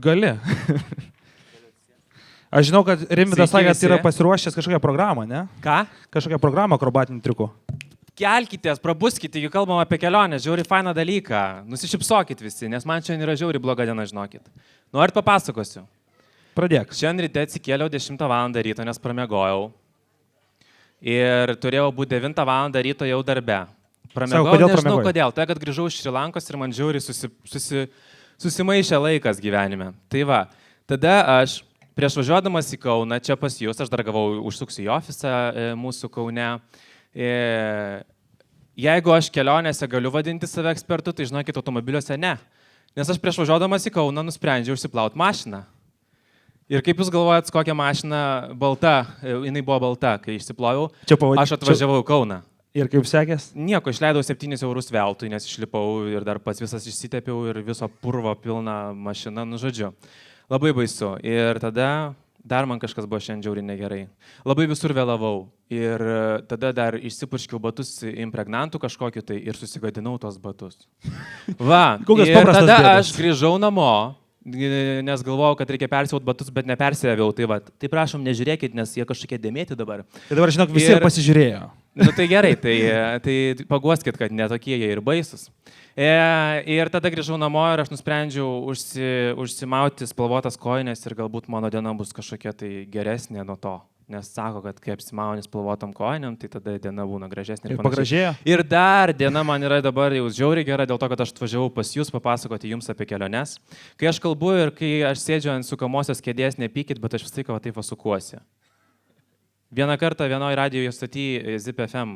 Gali. Aš žinau, kad Rimvydas sakė, kad yra pasiruošęs kažkokią programą, ne? Ką? Kažkokią programą akrobatinių triukų. Kelkitės, prabuskite, jeigu kalbam apie kelionę, žiauri fainą dalyką. Nusišypsokit visi, nes man šiandien yra žiauri bloga diena, žinokit. Norit papasakosiu? Pradėk. Šiandien ryte atsikėliau 10 val. Ryto, nes pramegojau. Ir turėjau būti 9 val. Ryto jau darbe. Pramegojau, nežinau kodėl. Tai, kad grįžau iš Šri Lankos ir man žiauri susimaišė laikas gyvenime. Tai va, tada aš prieš važiuodamas į Kauną, čia pas jūs, aš dar gavau, užsuksiu į ofisą mūsų Kaune. Jeigu aš kelionėse galiu vadinti save ekspertu, tai žinokit, automobiliuose ne. Nes aš prieš važiuodamas į Kauną nusprendžiau užsiplauti mašiną. Ir kaip jūs galvojat, kokia mašina balta, jinai buvo balta, kai išsiploviau, aš atvažiavau į Kauną. Ir kaip sekės? Nieko, išleidau 7 eurus veltui, nes išlipau ir dar pats visas išsitepiau ir viso purvo pilna mašina, nu žodžiu. Labai baisu. Ir tada dar man kažkas buvo šiandien žiauriai negerai. Labai visur vėlavau. Ir tada dar išsipurškiau batus impregnantų kažkokiu tai ir susigadinau tos batus. Va, ir tada aš grįžau namo, nes galvojau, kad reikia persiaut batus, bet nepersiaviau. Tai va, tai prašom, nežiūrėkit, nes jie kažkokie dėmėti dabar. Tai dabar, žinok, visi pasižiūrėjo. Nu tai gerai, tai paguoskit, kad netokie jie ir baisus. Ir tada grįžau namo ir aš nusprendžiau užsimauti spalvotas kojines ir galbūt mano diena bus kažkokia tai geresnė nuo to. Nes sako, kad kai apsimauni spalvotom kojiniam, tai tada diena būna gražesnė. Ir pagražėjo. Ir dar diena man yra dabar jau žiauriai gera dėl to, kad aš atvažiavau pas jūs papasakoti jums apie keliones. Kai aš kalbu ir kai aš sėdžiu ant sukamosios kėdės, nepykit, bet aš vis laiką taip sukuosi. Vieną kartą vienoje radijoje statyje Zip FM,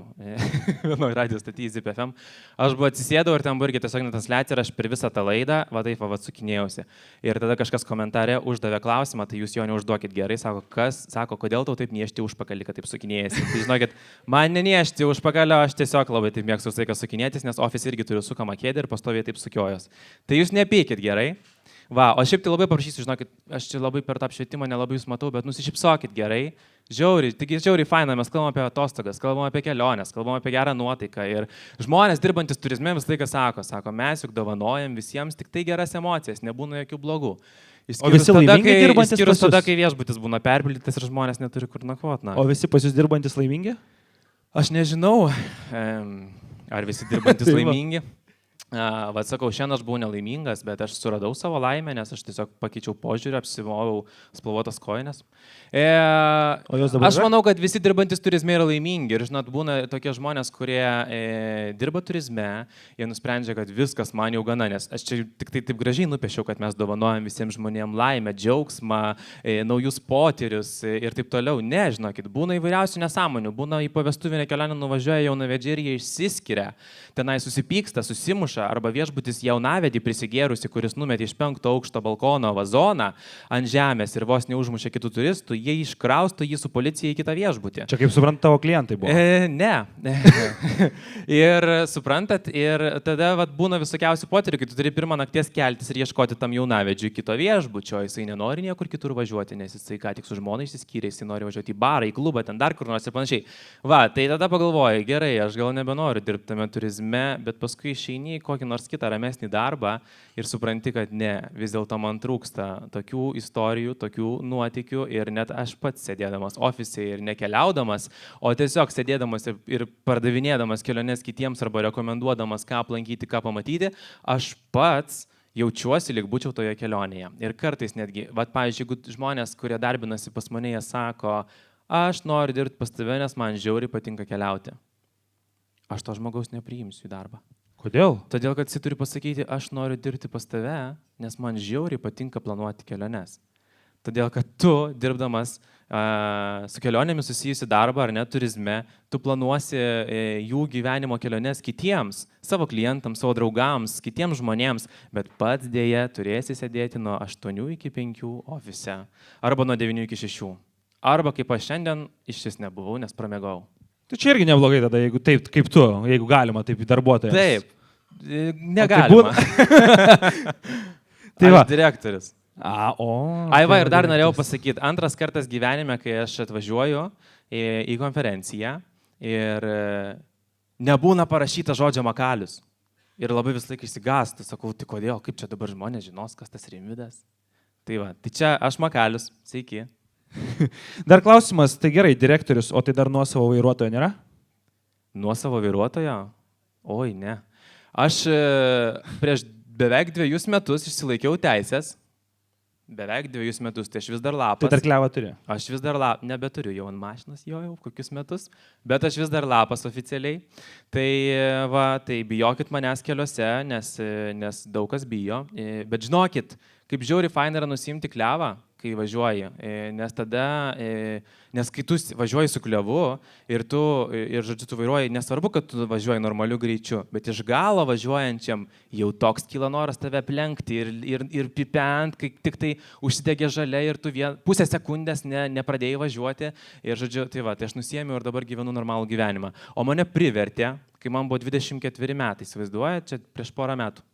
aš buvau atsisėdau ir ten buvo irgi tiesiog netransliacija ir aš per visą tą laidą, va taip va sukinėjausi. Ir tada kažkas komentare uždavė klausimą, tai jūs jo neužduokit gerai, sako, kodėl tau taip niešti užpakalį, kad taip sukinėjasi. Tai žinokit, man neniešti užpakalio, aš tiesiog labai taip mėgstu visą laiką sukinėtis, nes ofis irgi turiu sukamą kėdę ir pastoviai taip sukiojos. Tai jūs nepykit gerai. Va, o šiaip tai labai paprašysiu, žinokit, aš čia labai per tą apšvietimą nelabai jūs matau, bet nusišypsokit gerai. Žiauriai faina, mes kalbam apie atostogas, kalbam apie keliones, kalbam apie gerą nuotaiką. Ir žmonės dirbantis turizme visą laiką sako, mes juk dovanojam visiems tik tai geras emocijas, nebūna jokių blogų. O visi laimingi dirbantis pas jūs? Tada, kai viešbutis būna perpildytas ir žmonės neturi kur nakvot. O visi pas jūs dirbantis laimingi? Aš nežinau, ar visi dirbantis laimingi. Vat sakau, šiandien aš buvau nelaimingas, bet aš suradau savo laimę, nes aš tiesiog pakeičiau požiūrį, apsimoviau spalvotas kojines. Aš manau, kad visi dirbantis turizme yra laimingi ir, žinot, būna tokie žmonės, kurie dirba turizme, jie nusprendžia, kad viskas man jau gana, nes aš čia tik tai taip gražiai nupiešiau, kad mes dovanojam visiems žmonėms laimę, džiaugsmą, naujus potyrius ir taip toliau. Ne, žinokit, būna įvairiausių nesąmonių, būna į povestuvinę kelionę nuvažiuoja jaunavedžiai ir jie išsiskiria, tenai susipyksta, susimuša. Arba viešbutis jaunavedį prisigėrusi, kuris numetė iš 5 aukšto balkono vazoną ant žemės ir vos neužmušė kitų turistų, jie iškrausto jį su policija į kitą viešbutį. Čia kaip suprant, tavo klientai buvo? Ne. Ir suprantat, ir tada vat, būna visokiausių potyrių, kai tu turi pirmą nakties keltis ir ieškoti tam jaunavedžiui kito viešbučio, jisai nenori niekur kitur važiuoti, nes jisai ką tik su žmona išsiskyrė, jisai nori važiuoti į barą, į klubą, ten dar kur nors ir panašiai. Va, tai tada pagalvoji, gerai, aš gal nebenoriu dirbti tame turizme, bet paskui išeini kokį nors kitą ramesnį darbą ir supranti, kad ne, vis dėlto man trūksta tokių istorijų, tokių nuotykių ir net aš pats sėdėdamas ofise ir nekeliaudamas, o tiesiog sėdėdamas ir pardavinėdamas keliones kitiems arba rekomenduodamas, ką aplankyti, ką pamatyti, aš pats jaučiuosi, lyg būčiau toje kelionėje. Ir kartais netgi, vat, pavyzdžiui, jeigu žmonės, kurie darbinasi pas mane, jie sako, aš noriu dirbti pas tave, nes man žiauriai patinka keliauti. Aš to žmogaus nepriimsiu į darbą. Kodėl? Todėl, kad jis turi pasakyti, aš noriu dirbti pas tave, nes man žiauriai patinka planuoti keliones. Todėl, kad tu, dirbdamas su kelionėmis susijusi darbą ar net turizme, tu planuosi jų gyvenimo keliones kitiems, savo klientams, savo draugams, kitiems žmonėms, bet pats dėja turėsi sėdėti nuo 8 iki 5 ofise, arba nuo 9 iki 6. Arba kaip aš šiandien išvis nebuvau, nes pramegau. Tai čia irgi neblogai tada, jeigu taip kaip tu, jeigu galima taip darbuotojams. Taip, negalima. Tai va. Aš direktorius. Ai va, ir dar norėjau pasakyti, antras kartas gyvenime, kai aš atvažiuoju į konferenciją ir nebūna parašyta žodžio Makalius. Ir labai vis laik išsigastų, sakau, tai kodėl, kaip čia dabar žmonės žinos, kas tas Rimvydas. Tai va, tai čia aš Makalius, sveiki. Dar klausimas, tai gerai, direktorius, o tai dar nuosavo vairuotojo nėra? Nuosavo vairuotojo? Oi, ne. Aš prieš beveik 2 metus išsilaikiau teisės. Beveik 2 metus, tai aš vis dar lapas. Tai dar klevą turi? Aš vis dar lapas, nebeturiu jau ant mašinos, jau kokius metus, bet aš vis dar lapas oficialiai. Tai va, tai bijokit manęs keliuose, nes daug kas bijo. Bet žinokit, kaip žiauri faina yra nusimti klevą, kai važiuoji, nes kai tu važiuoji su klevu ir žodžiu, tu vairuoji, nesvarbu, kad tu važiuoji normaliu greičiu, bet iš galo važiuojančiam jau toks kyla noras tave aplenkti ir pipent, kai tik tai užsidegė žalia ir tu pusę sekundės nepradėjai važiuoti ir žodžiu, tai va, tai aš nusiėmiau ir dabar gyvenu normalų gyvenimą. O mane privertė, kai man buvo 24 metai, įsivaizduoja, čia prieš porą metų.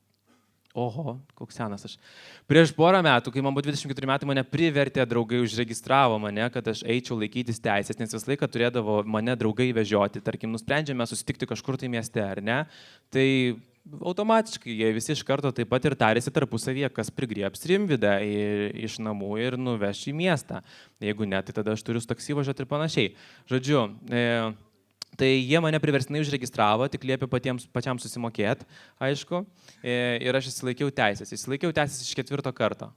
Oho, koks senas aš. Prieš porą metų, kai man buvo 24 metai, mane privertė, draugai užregistravo mane, kad aš eičiau laikytis teisės, nes visą laiką turėdavo mane draugai vežioti. Tarkim, nusprendžiame susitikti kažkur tai mieste, ar ne? Tai automatiškai jie visi iš karto taip pat ir tarėsi tarpusavyje, kas prigriebs Rimvydą iš namų ir nuveš į miestą. Jeigu ne, tai tada aš turiu su taksi važiuoti ir panašiai. Žodžiu, tai jie mane priverstinai užregistravo, tik liepė pačiam susimokėti, aišku, ir aš įsilaikiau teisės. Įsilaikiau teisės iš 4 karto.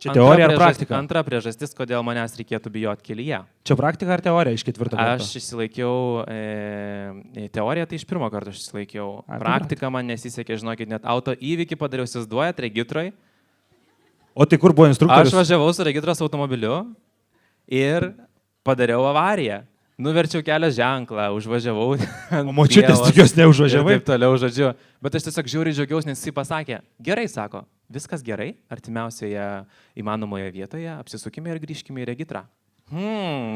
Čia teorija ar praktika? Antra priežastis, kodėl manęs reikėtų bijoti kelyje. Čia praktika ar teorija iš 4 karto? Aš įsilaikiau teoriją, tai iš 1 karto aš įsilaikiau. Praktika man nesisekė, žinokit, net auto įvykį padariau, įsivaizduojat, regitroj. O tai kur buvo instruktorius? Aš važiavau su regitros automobiliu ir padariau avariją. Nuverčiau kelio ženklą, užvažiavau. O močiutės tikiuosi neužvažiavai? Taip toliau žodžiu. Bet aš tiesiog žiauriai džiaugiausi, nes jis pasakė, gerai, sako, viskas gerai, artimiausioje įmanomoje vietoje, apsisukime ir grįžkime į regitrą.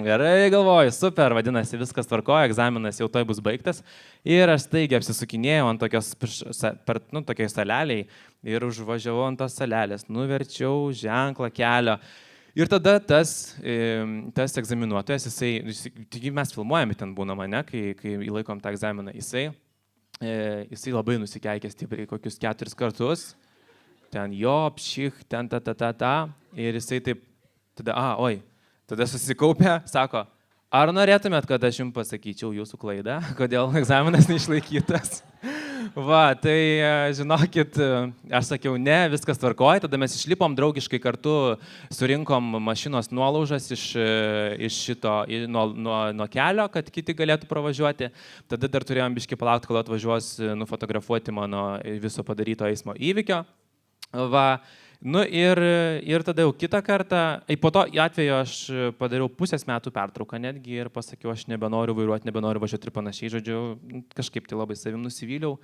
Gerai galvoju, super, vadinasi, viskas tvarkoja, egzaminas jau toj bus baigtas. Ir aš staigiai apsisukinėjau ant tokioj saleliai ir užvažiavau ant tos salelės, nuverčiau ženklą kelio. Ir tada tas egzaminuotojas, taigi mes filmuojame ten būna mane, kai įlaikom tą egzaminą, jisai labai nusikeikė stipriai kokius 4 kartus, ten jo, pšich, ten ir jisai taip, tada susikaupė, sako, ar norėtumėt, kad aš jums pasakyčiau jūsų klaidą, kodėl egzaminas neišlaikytas? Va, tai žinokit, aš sakiau, ne, viskas tvarkoja, tada mes išlipom draugiškai kartu, surinkom mašinos nuolaužas nuo kelio, kad kiti galėtų pravažiuoti. Tada dar turėjom biškį palaukti, kol atvažiuos nufotografuoti mano viso padaryto eismo įvykio. Va, nu ir tada jau kitą kartą, po to atveju aš padariau pusės metų pertrauką netgi ir pasakiau, aš nebenoriu vairuoti, nebenoriu važiuoti ir panašiai, žodžiu, kažkaip tai labai savim nusivyliau.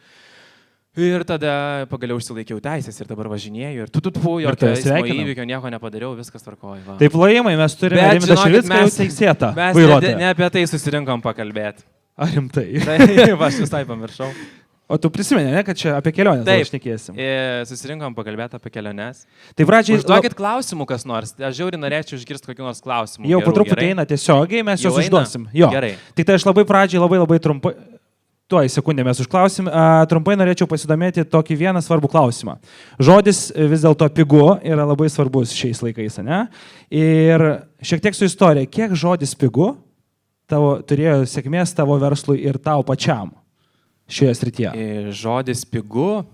Ir tada pagaliau išsilaikiau teisės ir dabar važinėju ir jokio eismo įvykio, nieko nepadariau, viskas tvarkoja. Taip, plojimai, mes turime Rimvydą Širvicką jau teisėtą vairuotoją. Mes ne apie tai susirinkom pakalbėti. Ar rimtai? Taip, aš visai pamiršau. O tu prisimeni, ne, kad čia apie keliones šnekėsim? Taip, susirinkom pakalbėti apie keliones. Tai pradžiai... Užduokit klausimų kas nors, aš žiauriai norėčiau išgirsti kokių nors klausimų. Jau po truputį eina tiesiogiai, mes juos užduosim. Jo. Gerai. Tik tai aš labai pradžiai, labai trumpai... Tuoj sekundę mes užklausim. Trumpai norėčiau pasidomėti tokį vieną svarbų klausimą. Žodis vis dėlto pigu yra labai svarbus šiais laikais, ne? Ir šiek tiek su istorija. Kiek žodis pigu turėjo sėkmės tavo verslui ir tau pačiam šioje srityje? Žodis pigu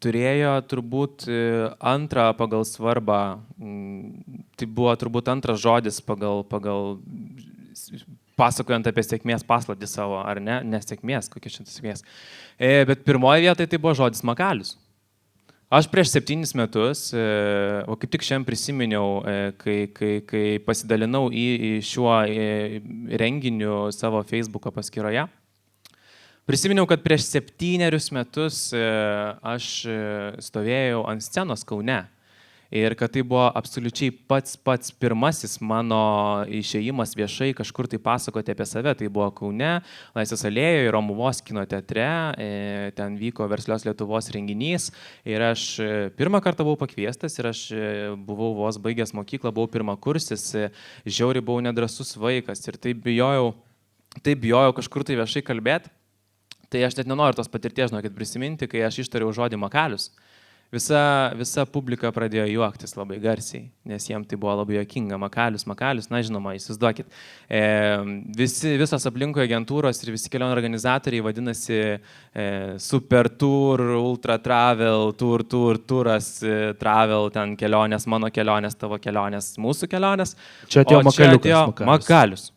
turėjo turbūt antrą pagal svarbą. Tai buvo turbūt antras žodis pagal pasakojant apie sėkmės paslaptį savo, ar ne? Nesėkmės, kokia čia sėkmės. Bet pirmoje vietoje tai buvo žodis Makalius. Aš prieš 7 metus, o kaip tik šiandien prisiminiau, kai pasidalinau į šiuo renginiu savo Facebooko paskyroje, prisiminiau, kad prieš 7 metus aš stovėjau ant scenos Kaune. Ir kad tai buvo absoliučiai pats pirmasis mano išėjimas viešai kažkur tai pasakoti apie save. Tai buvo Kaune, Laisvės alėjoje, Romuvos kino teatre, ten vyko Verslios Lietuvos renginys. Ir aš pirmą kartą buvau pakviestas ir aš buvau vos baigęs mokyklą, buvau pirmakursis, žiauriai buvau nedrąsus vaikas ir taip bijojau kažkur tai viešai kalbėti. Tai aš net nenoriu tos patirties, žinokit, prisiminti, kai aš ištariau žodį Makalius. Visa publika pradėjo juoktis labai garsiai, nes jiems tai buvo labai juokinga. Makalius, na žinoma, įsivaizduokit. Visos aplinkui agentūros ir visi kelionių organizatoriai vadinasi Super Tour, Ultra Travel, Turas, Travel, ten kelionės, mano kelionės, tavo kelionės, mūsų kelionės. Čia atėjo Makalius.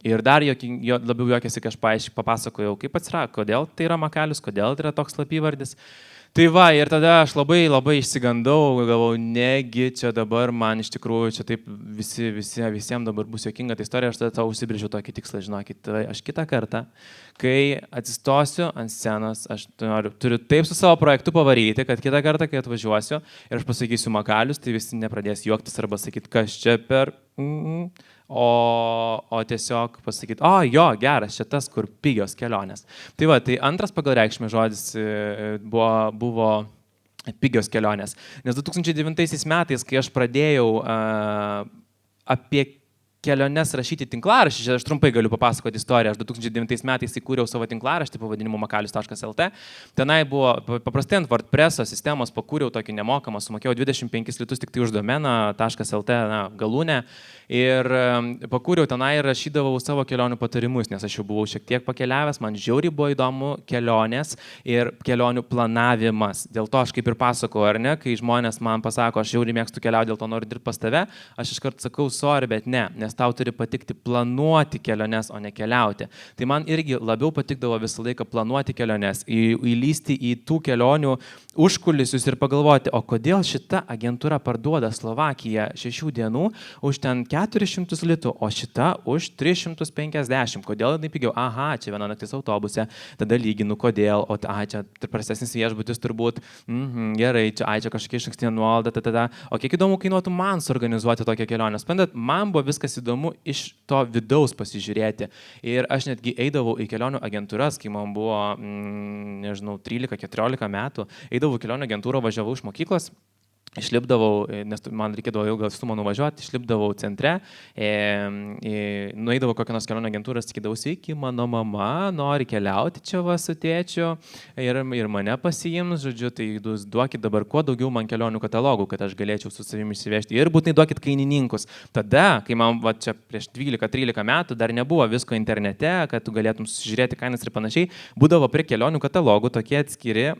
Ir dar labiau juokėsi, kai aš papasakojau, kaip atsirado, kodėl tai yra Makalius, kodėl tai yra toks slapyvardis. Tai va, ir tada aš labai išsigandau, galvojau, negi čia dabar man iš tikrųjų čia taip visiems dabar bus juokinga ta istorija, aš tada tau užsibrėžiau tokį tikslą, žinokit, aš kitą kartą, kai atsistosiu ant scenos, aš turiu taip su savo projektu pavaryti, kad kitą kartą, kai atvažiuosiu ir aš pasakysiu Makalius, tai visi nepradės juoktis arba sakyti, kas čia per... O tiesiog pasakyti, jo, geras, čia tas, kur pigios kelionės. Tai va, tai antras pagal reikšmę žodis buvo pigios kelionės. Nes 2009 metais, kai aš pradėjau apie keliones rašyti tinklaraštį, aš trumpai galiu papasakoti istoriją, aš 2009 metais įkūriau savo tinklaraštį pavadinimu makalius.lt. Tenai buvo, paprastai ant WordPresso sistemos pakūriau tokį nemokamą, sumokėjau 25 litus tik tai už domeną .lt galūnę ir pakūriau tenai ir rašydavau savo kelionių patarimus, nes aš jau buvau šiek tiek pakeliavęs, man žiauriai buvo įdomu kelionės ir kelionių planavimas. Dėl to aš kaip ir pasakau, ar ne, kai žmonės man pasako, aš žiauriai mėgstu keliauti, dėl to noriu dirbti pas tave, aš iškart sakau, sorry, bet ne, nes tau turi patikti planuoti keliones, o ne keliauti. Tai man irgi labiau patikdavo visą laiką planuoti keliones, įlysti į tų kelionių užkulisius ir pagalvoti, o kodėl šita agentūra parduoda Slovakiją 6 dienų už ten 400 litų, o šita už 350. Kodėl jinai pigiau? Aha, čia viena naktis autobuse, tada lyginu, kodėl, o čia prastesnis viešbutis turbūt, gerai, čia kažkokia išankstinė nuolaida, tada. O kiek įdomu kainuotų man suorganizuoti tokią kelionę? Sprendat, man buvo viskas įdomu iš to vidaus pasižiūrėti. Ir aš netgi eidavau į kelionių agentūras, kai man buvo, nežinau, 13-14 metų, eidavau į kelionių agentūrą, važiavau iš mokyklos, išlipdavau, nes man reikėdavo ilgą atstumą nuvažiuoti, išlipdavau centre, nueidavau kokią nors kelionių agentūrą, sakydavau, sveiki, mano mama nori keliauti čia va su tėčiu ir mane pasiims, žodžiu, tai duokit dabar kuo daugiau man kelionių katalogų, kad aš galėčiau su savimi išsivežti ir būtinai duokit kainininkus. Tada, kai man va, čia prieš 12-13 metų dar nebuvo visko internete, kad tu galėtum susižiūrėti kainas ir panašiai, būdavo prie kelionių katalogų tokie atskiri,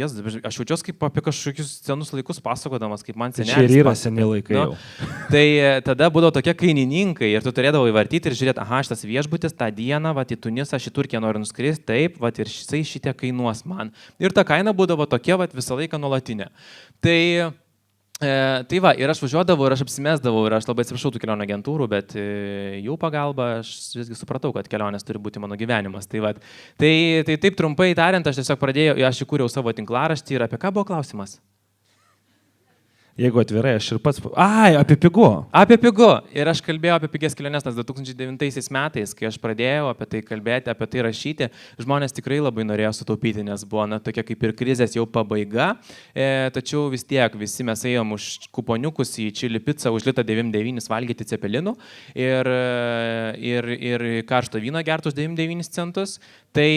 aš jaučiuosi kaip apie kažkokius senus laikus pasakoti, kaip man senelis. Čia ir yra seni laikai jau. Tai tada būdavo tokie kainininkai ir tu turėdavai vartyti ir žiūrėti, aha, šitas viešbutis tą dieną, va, į Tunisą, į Turkiją noriu nuskristi, taip, va, ir šitie kainuos man. Ir ta kaina būdavo tokia, va, visą laiką nuolatinė. Tai va, ir aš važiuodavau, ir aš apsimesdavau, ir aš labai atsiprašau tų kelionių agentūrų, bet jų pagalba aš visgi supratau, kad kelionės turi būti mano gyvenimas. Tai taip trumpai tariant, aš tiesiog pradėjau, aš įkūriau savo tinklaraštį ir apie ką buvo klausimas? Jeigu atvirai, aš ir pats... Apie pigu. Apie pigu. Ir aš kalbėjau apie pigias keliones, nes 2009 metais, kai aš pradėjau apie tai kalbėti, apie tai rašyti, žmonės tikrai labai norėjo sutaupyti, nes buvo tokia kaip ir krizės jau pabaiga. Tačiau vis tiek visi mes ėjom už kuponiukus į čili pizzą už litą 99 valgyti cepelinų ir karšto vyno gertų už 99 centus. Tai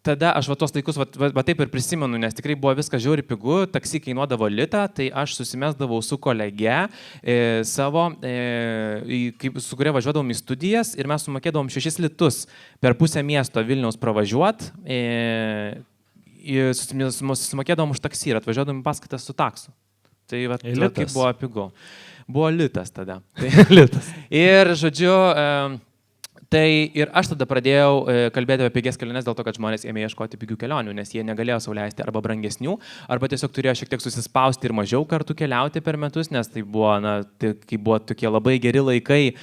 tada aš tos laikus va taip ir prisimenu, nes tikrai buvo viskas žiauri pigu, taksi kainuodavo litą, tai aš susimesdavau su kolege savo, su kuria važiuodavom į studijas ir mes sumokėdavom 6 litus per pusę miesto Vilniaus pravažiuot, susimokėdavom už taksi ir atvažiuodavom į paskaitas su taksu. Tai va kaip buvo pigu. Buvo litas tada. Litas. Ir žodžiu... Tai ir aš tada pradėjau kalbėti apie pigias keliones dėl to, kad žmonės ėmė ieškoti pigių kelionių, nes jie negalėjo sau leisti arba brangesnių, arba tiesiog turėjo šiek tiek susispausti ir mažiau kartų keliauti per metus, nes tai buvo, kai buvo tokie labai geri laikai,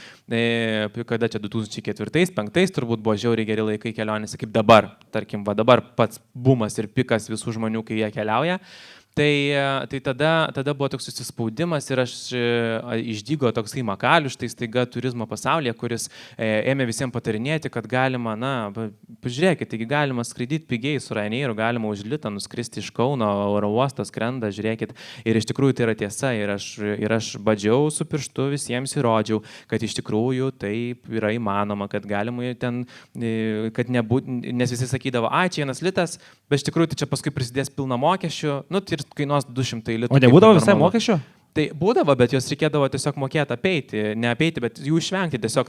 kada čia 2004-2005 turbūt buvo žiauriai geri laikai kelionėse, kaip dabar, tarkim, dabar pats bumas ir pikas visų žmonių, kai jie keliauja. Tai tada buvo toks susispaudimas ir aš išdygo toksai makalius, tai staiga turizmo pasaulyje, kuris ėmė visiems patarinėti, kad galima, pažiūrėkit, taigi galima skraidyti pigiai su Ryanairu, galima už litą nuskristi iš Kauno, oro uostas skrenda, žiūrėkit. Ir iš tikrųjų tai yra tiesa ir aš badžiau su pirštu visiems įrodžiau, kad iš tikrųjų taip yra įmanoma, kad galima ten, kad nes visi sakydavo, čia 1 litas, bet iš tikrųjų tai čia paskui prisidės pilna mokesčių, tai kainuos 200 litų. O nebūdavo visai mokesčio? Tai būdavo, bet jos reikėdavo tiesiog mokėti apeiti, ne apeiti, bet jų išvengti. Tiesiog,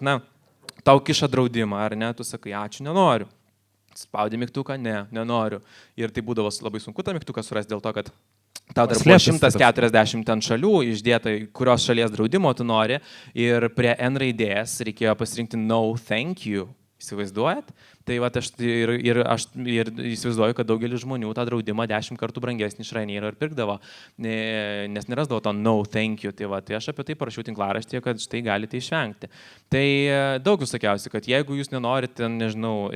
tau kiša draudimą, ar ne, tu sakai, ačiū, nenoriu. Spaudi mygtuką, nenoriu. Ir tai būdavo labai sunku tą mygtuką surasti dėl to, kad tau dar buvo 140 ten šalių išdėta, kurios šalies draudimo tu nori. Ir prie N raidės reikėjo pasirinkti no thank you. Įsivaizduojat? Tai va, aš įsivaizduoju, kad daugelis žmonių tą draudimą 10 kartų brangesnį iš Ryanairo ir pirkdavo, nes nerasdavo to no thank you. Tai aš apie tai parašiau tinklaraštyje, kad štai galite išvengti. Tai daug visokiausių, kad jeigu jūs nenorite, nežinau,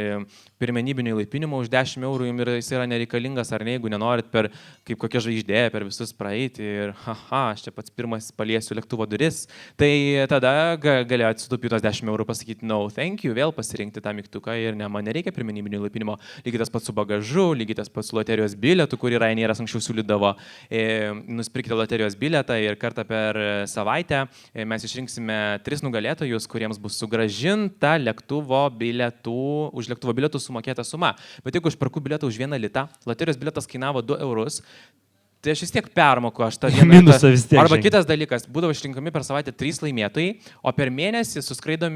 pirmenybinio įlaipinimo už 10 eurų jums jis yra nereikalingas, ar ne, jeigu nenorit kaip kokia žvaigždė per visus praeiti ir aš čia pats pirmas paliesiu lėktuvo duris, tai tada galėjote sutaupyti tos 10 eurų, pasakyti no thank you, vėl pasirinkti tą mygtuką ir man nereikia pirmenybinio įlaipinimo, lygiai tas pats su bagažu, lygiai tas pats su loterijos bilietu, kurį Ryanairas anksčiau siūlydavo. Nusipirkite loterijos bilietą ir kartą per savaitę mes išrinksime 3 nugalėtojus, kuriems bus sugrąžinta už lėktuvo bilietų sumokėta suma. Bet jeigu aš perku bilietą už 1 litą, loterijos bilietas kainavo 2 eurus, tai aš vis tiek permoku, aš tą vieną minusą vis tiek. Arba kitas dalykas, būdavo išrinkami per savaitę 3 laimėtojai, o per mėnesį suskraido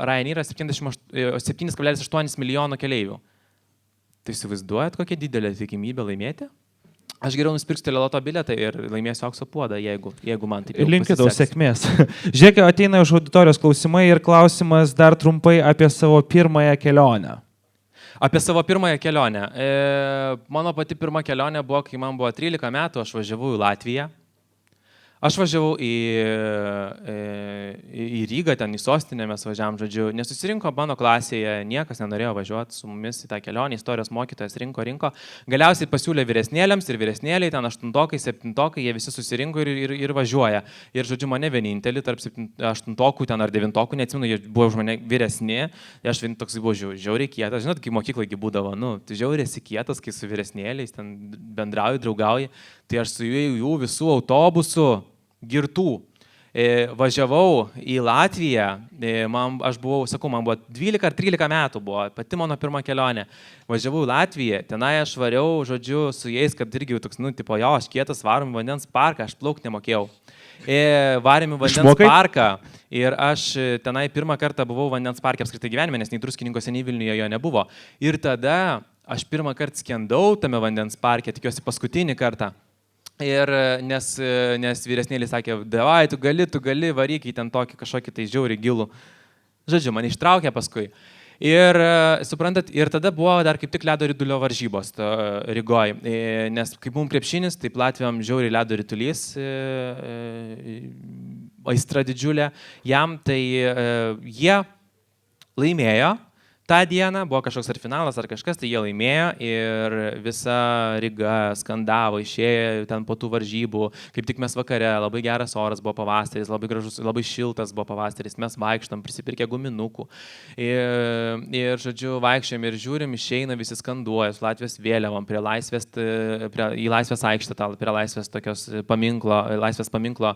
Ryanairas 7,8 milijono keleivių. Tai įsivaizduojat, kokia didelė tikimybė laimėti? Aš geriau nusipirksiu teleloto bilietą ir laimėsiu aukso puodą, jeigu man taip jau pasiseks. Linkiu tau sėkmės. Žiūrėk, ateina iš auditorijos klausimai ir klausimas dar trumpai apie savo pirmąją kelionę. Apie savo pirmąją kelionę. Mano pati pirma kelionė buvo, kai man buvo 13 metų, aš važiavau į Latviją. Aš važiavau į Rygą, ten į sostinę mes važiavam, žodžiu, nesusirinko mano klasėje, niekas nenorėjo važiuoti su mumis į tą kelionę, istorijos mokytojas rinko. Galiausiai pasiūlė vyresnėliams ir vyresnėliai, ten 8-okai, 7-okai, jie visi susirinko ir važiuoja. Ir žodžiu, mane vienintelį tarp 8-okų ten ar 9-okų, neatsimenu, jie buvo už mane vyresni, aš toks buvau žiauriai kietas, žinot, kai mokyklai būdavo, tai žiauriai esi kietas, kai su vyresnėliais ten bendrauji, draugauji, tai aš su jų visų autobusų girtų važiavau į Latviją, aš buvau, man buvo 12 ar 13 metų, buvo pati mano pirma kelionė. Važiavau į Latviją, tenai aš variau, žodžiu, su jais, kad irgi toks, aš kietas, varom į vandens parką, aš plaukti nemokėjau. Varėm į vandens parką ir aš tenai pirmą kartą buvau vandens parke apskritai gyvenime, nes nei Druskininkose, nei Vilniuje jo nebuvo. Ir tada aš pirmą kartą skendau tame vandens parke, tikiuosi paskutinį kartą. Ir nes vyresnėlį sakė, davai, tu gali, varyk į ten tokį kažkokį tai žiaurį gilų. Žodžiu, man ištraukė paskui. Ir, suprantat, ir tada buvo dar kaip tik ledo ritulio varžybos Rygoj. Nes kaip mums krepšinis, taip Latvijam žiauriai ledo ritulys, aistra didžiulė. Jam tai jie laimėjo. Ta diena buvo kažkoks ar finalas, ar kažkas, tai jie laimėjo ir visa Ryga skandavo, išėjo ten po tų varžybų. Kaip tik mes vakare, labai geras oras buvo pavasaris, labai gražus, labai šiltas buvo pavasaris, mes vaikštam, prisipirkę guminukų. Ir žodžiu, vaikščiam ir žiūrim, išeina visi skanduoja su Latvijos vėliavom į Laisvės aikštę, prie Laisvės paminklo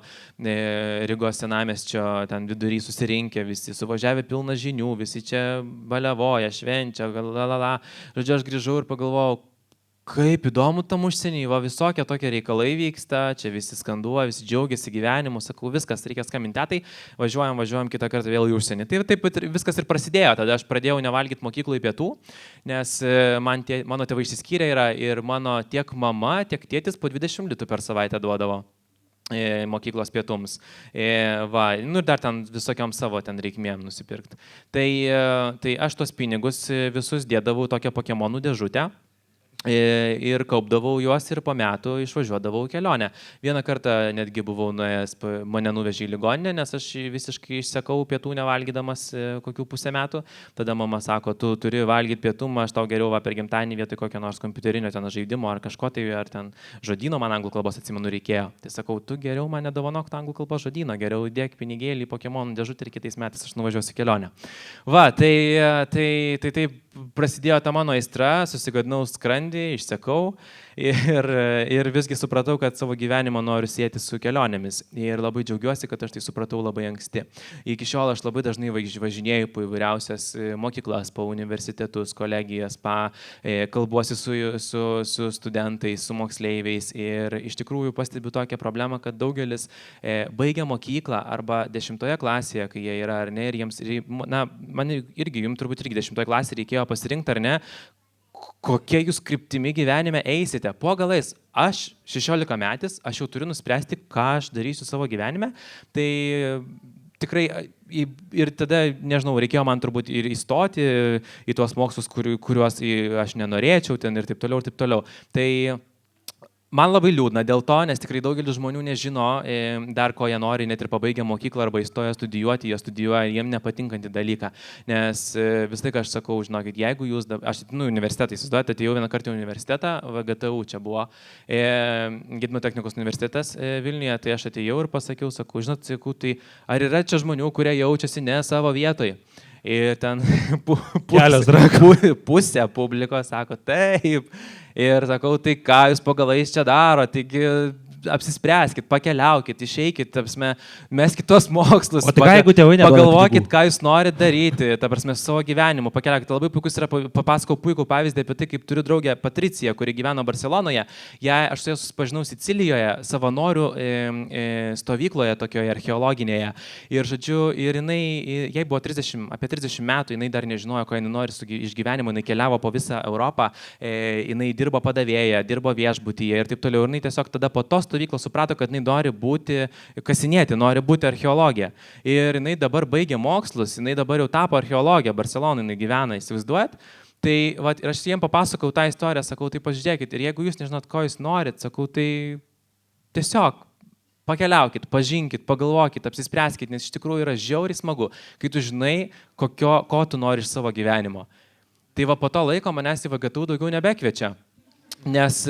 Rygos senamiesčio, ten vidury susirinkę visi, suvažiavę pilna žinių, visi čia baliavo. Švenčia, žodžiu, aš grįžau ir pagalvojau, kaip įdomu tam užsienį, visokie tokie reikalai vyksta, čia visi skanduoja, visi džiaugiasi gyvenimu, sakau, viskas, reikia skambinti tetai, važiuojam kitą kartą vėl į užsienį. Tai taip viskas ir prasidėjo, tada aš pradėjau nevalgyti mokykloje pietų, nes mano tėvai išsiskyrė yra ir mano tiek mama, tiek tėtis po 20 litų per savaitę duodavo mokyklos pietums. Ir dar ten visokiam savo ten reikmėm nusipirkti. Tai aš tos pinigus visus dėdavau tokią Pokemonų dėžutę. ir kaupdavau juos ir po metų išvažiuodavau į kelionę. Vieną kartą netgi buvau nuėjęs, mane nuvežė į ligoninę, nes aš visiškai išsekau pietų nevalgydamas kokių pusę metų. Tada mama sako, tu turi valgyti pietų, aš tau geriau per gimtadienį vietoj kokio nors kompiuterinio ten žaidimo ar kažko tai, ar ten žodyno man anglų kalbos atsimenu reikėjo. Tai sakau, tu geriau man nedovanok tą anglų kalbos žodyną, geriau dėk pinigėlį į Pokemonų dėžutę ir kitais metais aš nuvažiuosiu į kelionę. Va, tai prasidėjo ta mano aistra, susigadinau skrandį, išsekau ir visgi supratau, kad savo gyvenimą noriu sieti su kelionėmis. Ir labai džiaugiuosi, kad aš tai supratau labai anksti. Iki šiol aš labai dažnai važinėju po įvairiausias mokyklas, po universitetus, kolegijas, kalbuosi su studentais, su moksleiviais ir iš tikrųjų pastebiu tokią problemą, kad daugelis baigia mokyklą arba 10 klasėje, kai jie yra ar ne, ir jiems, na, man irgi, jums turbūt irgi 10 klasėje reikėjo pasirinkti ar ne, kokie jūs kryptimi gyvenime eisite. Po galais, aš 16 metais, aš jau turiu nuspręsti, ką aš darysiu savo gyvenime. Tai tikrai ir tada, nežinau, reikėjo man turbūt ir įstoti į tuos mokslus, kuriuos aš nenorėčiau ten ir taip toliau. Tai man labai liūdna dėl to, nes tikrai daugelis žmonių nežino dar, ko jie nori, net ir pabaigę mokyklą arba įstoję studijuoti, jie studijuoja jiem nepatinkantį dalyką. Nes vis tai, ką aš sakau, žinokit, jeigu jūs, aš universitetą įsivaizduojate, atėjau vieną kartą į universitetą, VGTU čia buvo, Gedimino technikos universitetas Vilniuje, tai aš atėjau ir pasakiau, sakau, žinot, tai ar yra čia žmonių, kurie jaučiasi ne savo vietoje? Ir ten pusė publikos sako taip. Ir sakau, tai ką jūs po galais čia daro, taigi apsispręskit, pakeliaukit, išeikit, meskit tuos mokslus, pagalvokit, ką jūs norit daryti, savo gyvenimu, pakeliaukit. Labai puikus yra, papasakau puikų pavyzdį apie tai, kaip turiu draugę Patriciją, kuri gyveno Barcelonoje. Aš su ja susipažinau Sicilijoje, savanorių stovykloje, tokioje archeologinėje. Ir žodžiu, jai buvo apie 30 metų, jinai dar nežinojo, ko jinai nori iš gyvenimo, jinai keliavo po visą Europą, jinai dirbo padavėja, dirbo viešbutyje ir taip toliau. Ir jinai tiesiog tada po tos stovyklos suprato, kad jinai nori būti kasinėti, nori būti archeologė. Ir jinai dabar baigė mokslus, jinai dabar jau tapo archeologė, Barcelonoje jinai gyvena, įsivaizduojat? Tai ir aš jiems papasakau tą istoriją, sakau, tai pažiūrėkit, ir jeigu jūs nežinot, ko jūs norit, sakau, tai tiesiog pakeliaukit, pažinkit, pagalvokit, apsispręskit, nes iš tikrųjų yra žiauriai smagu, kai tu žinai, ko tu nori iš savo gyvenimo. Tai po to laiko manęs į VGTU daugiau nebekviečia. Nes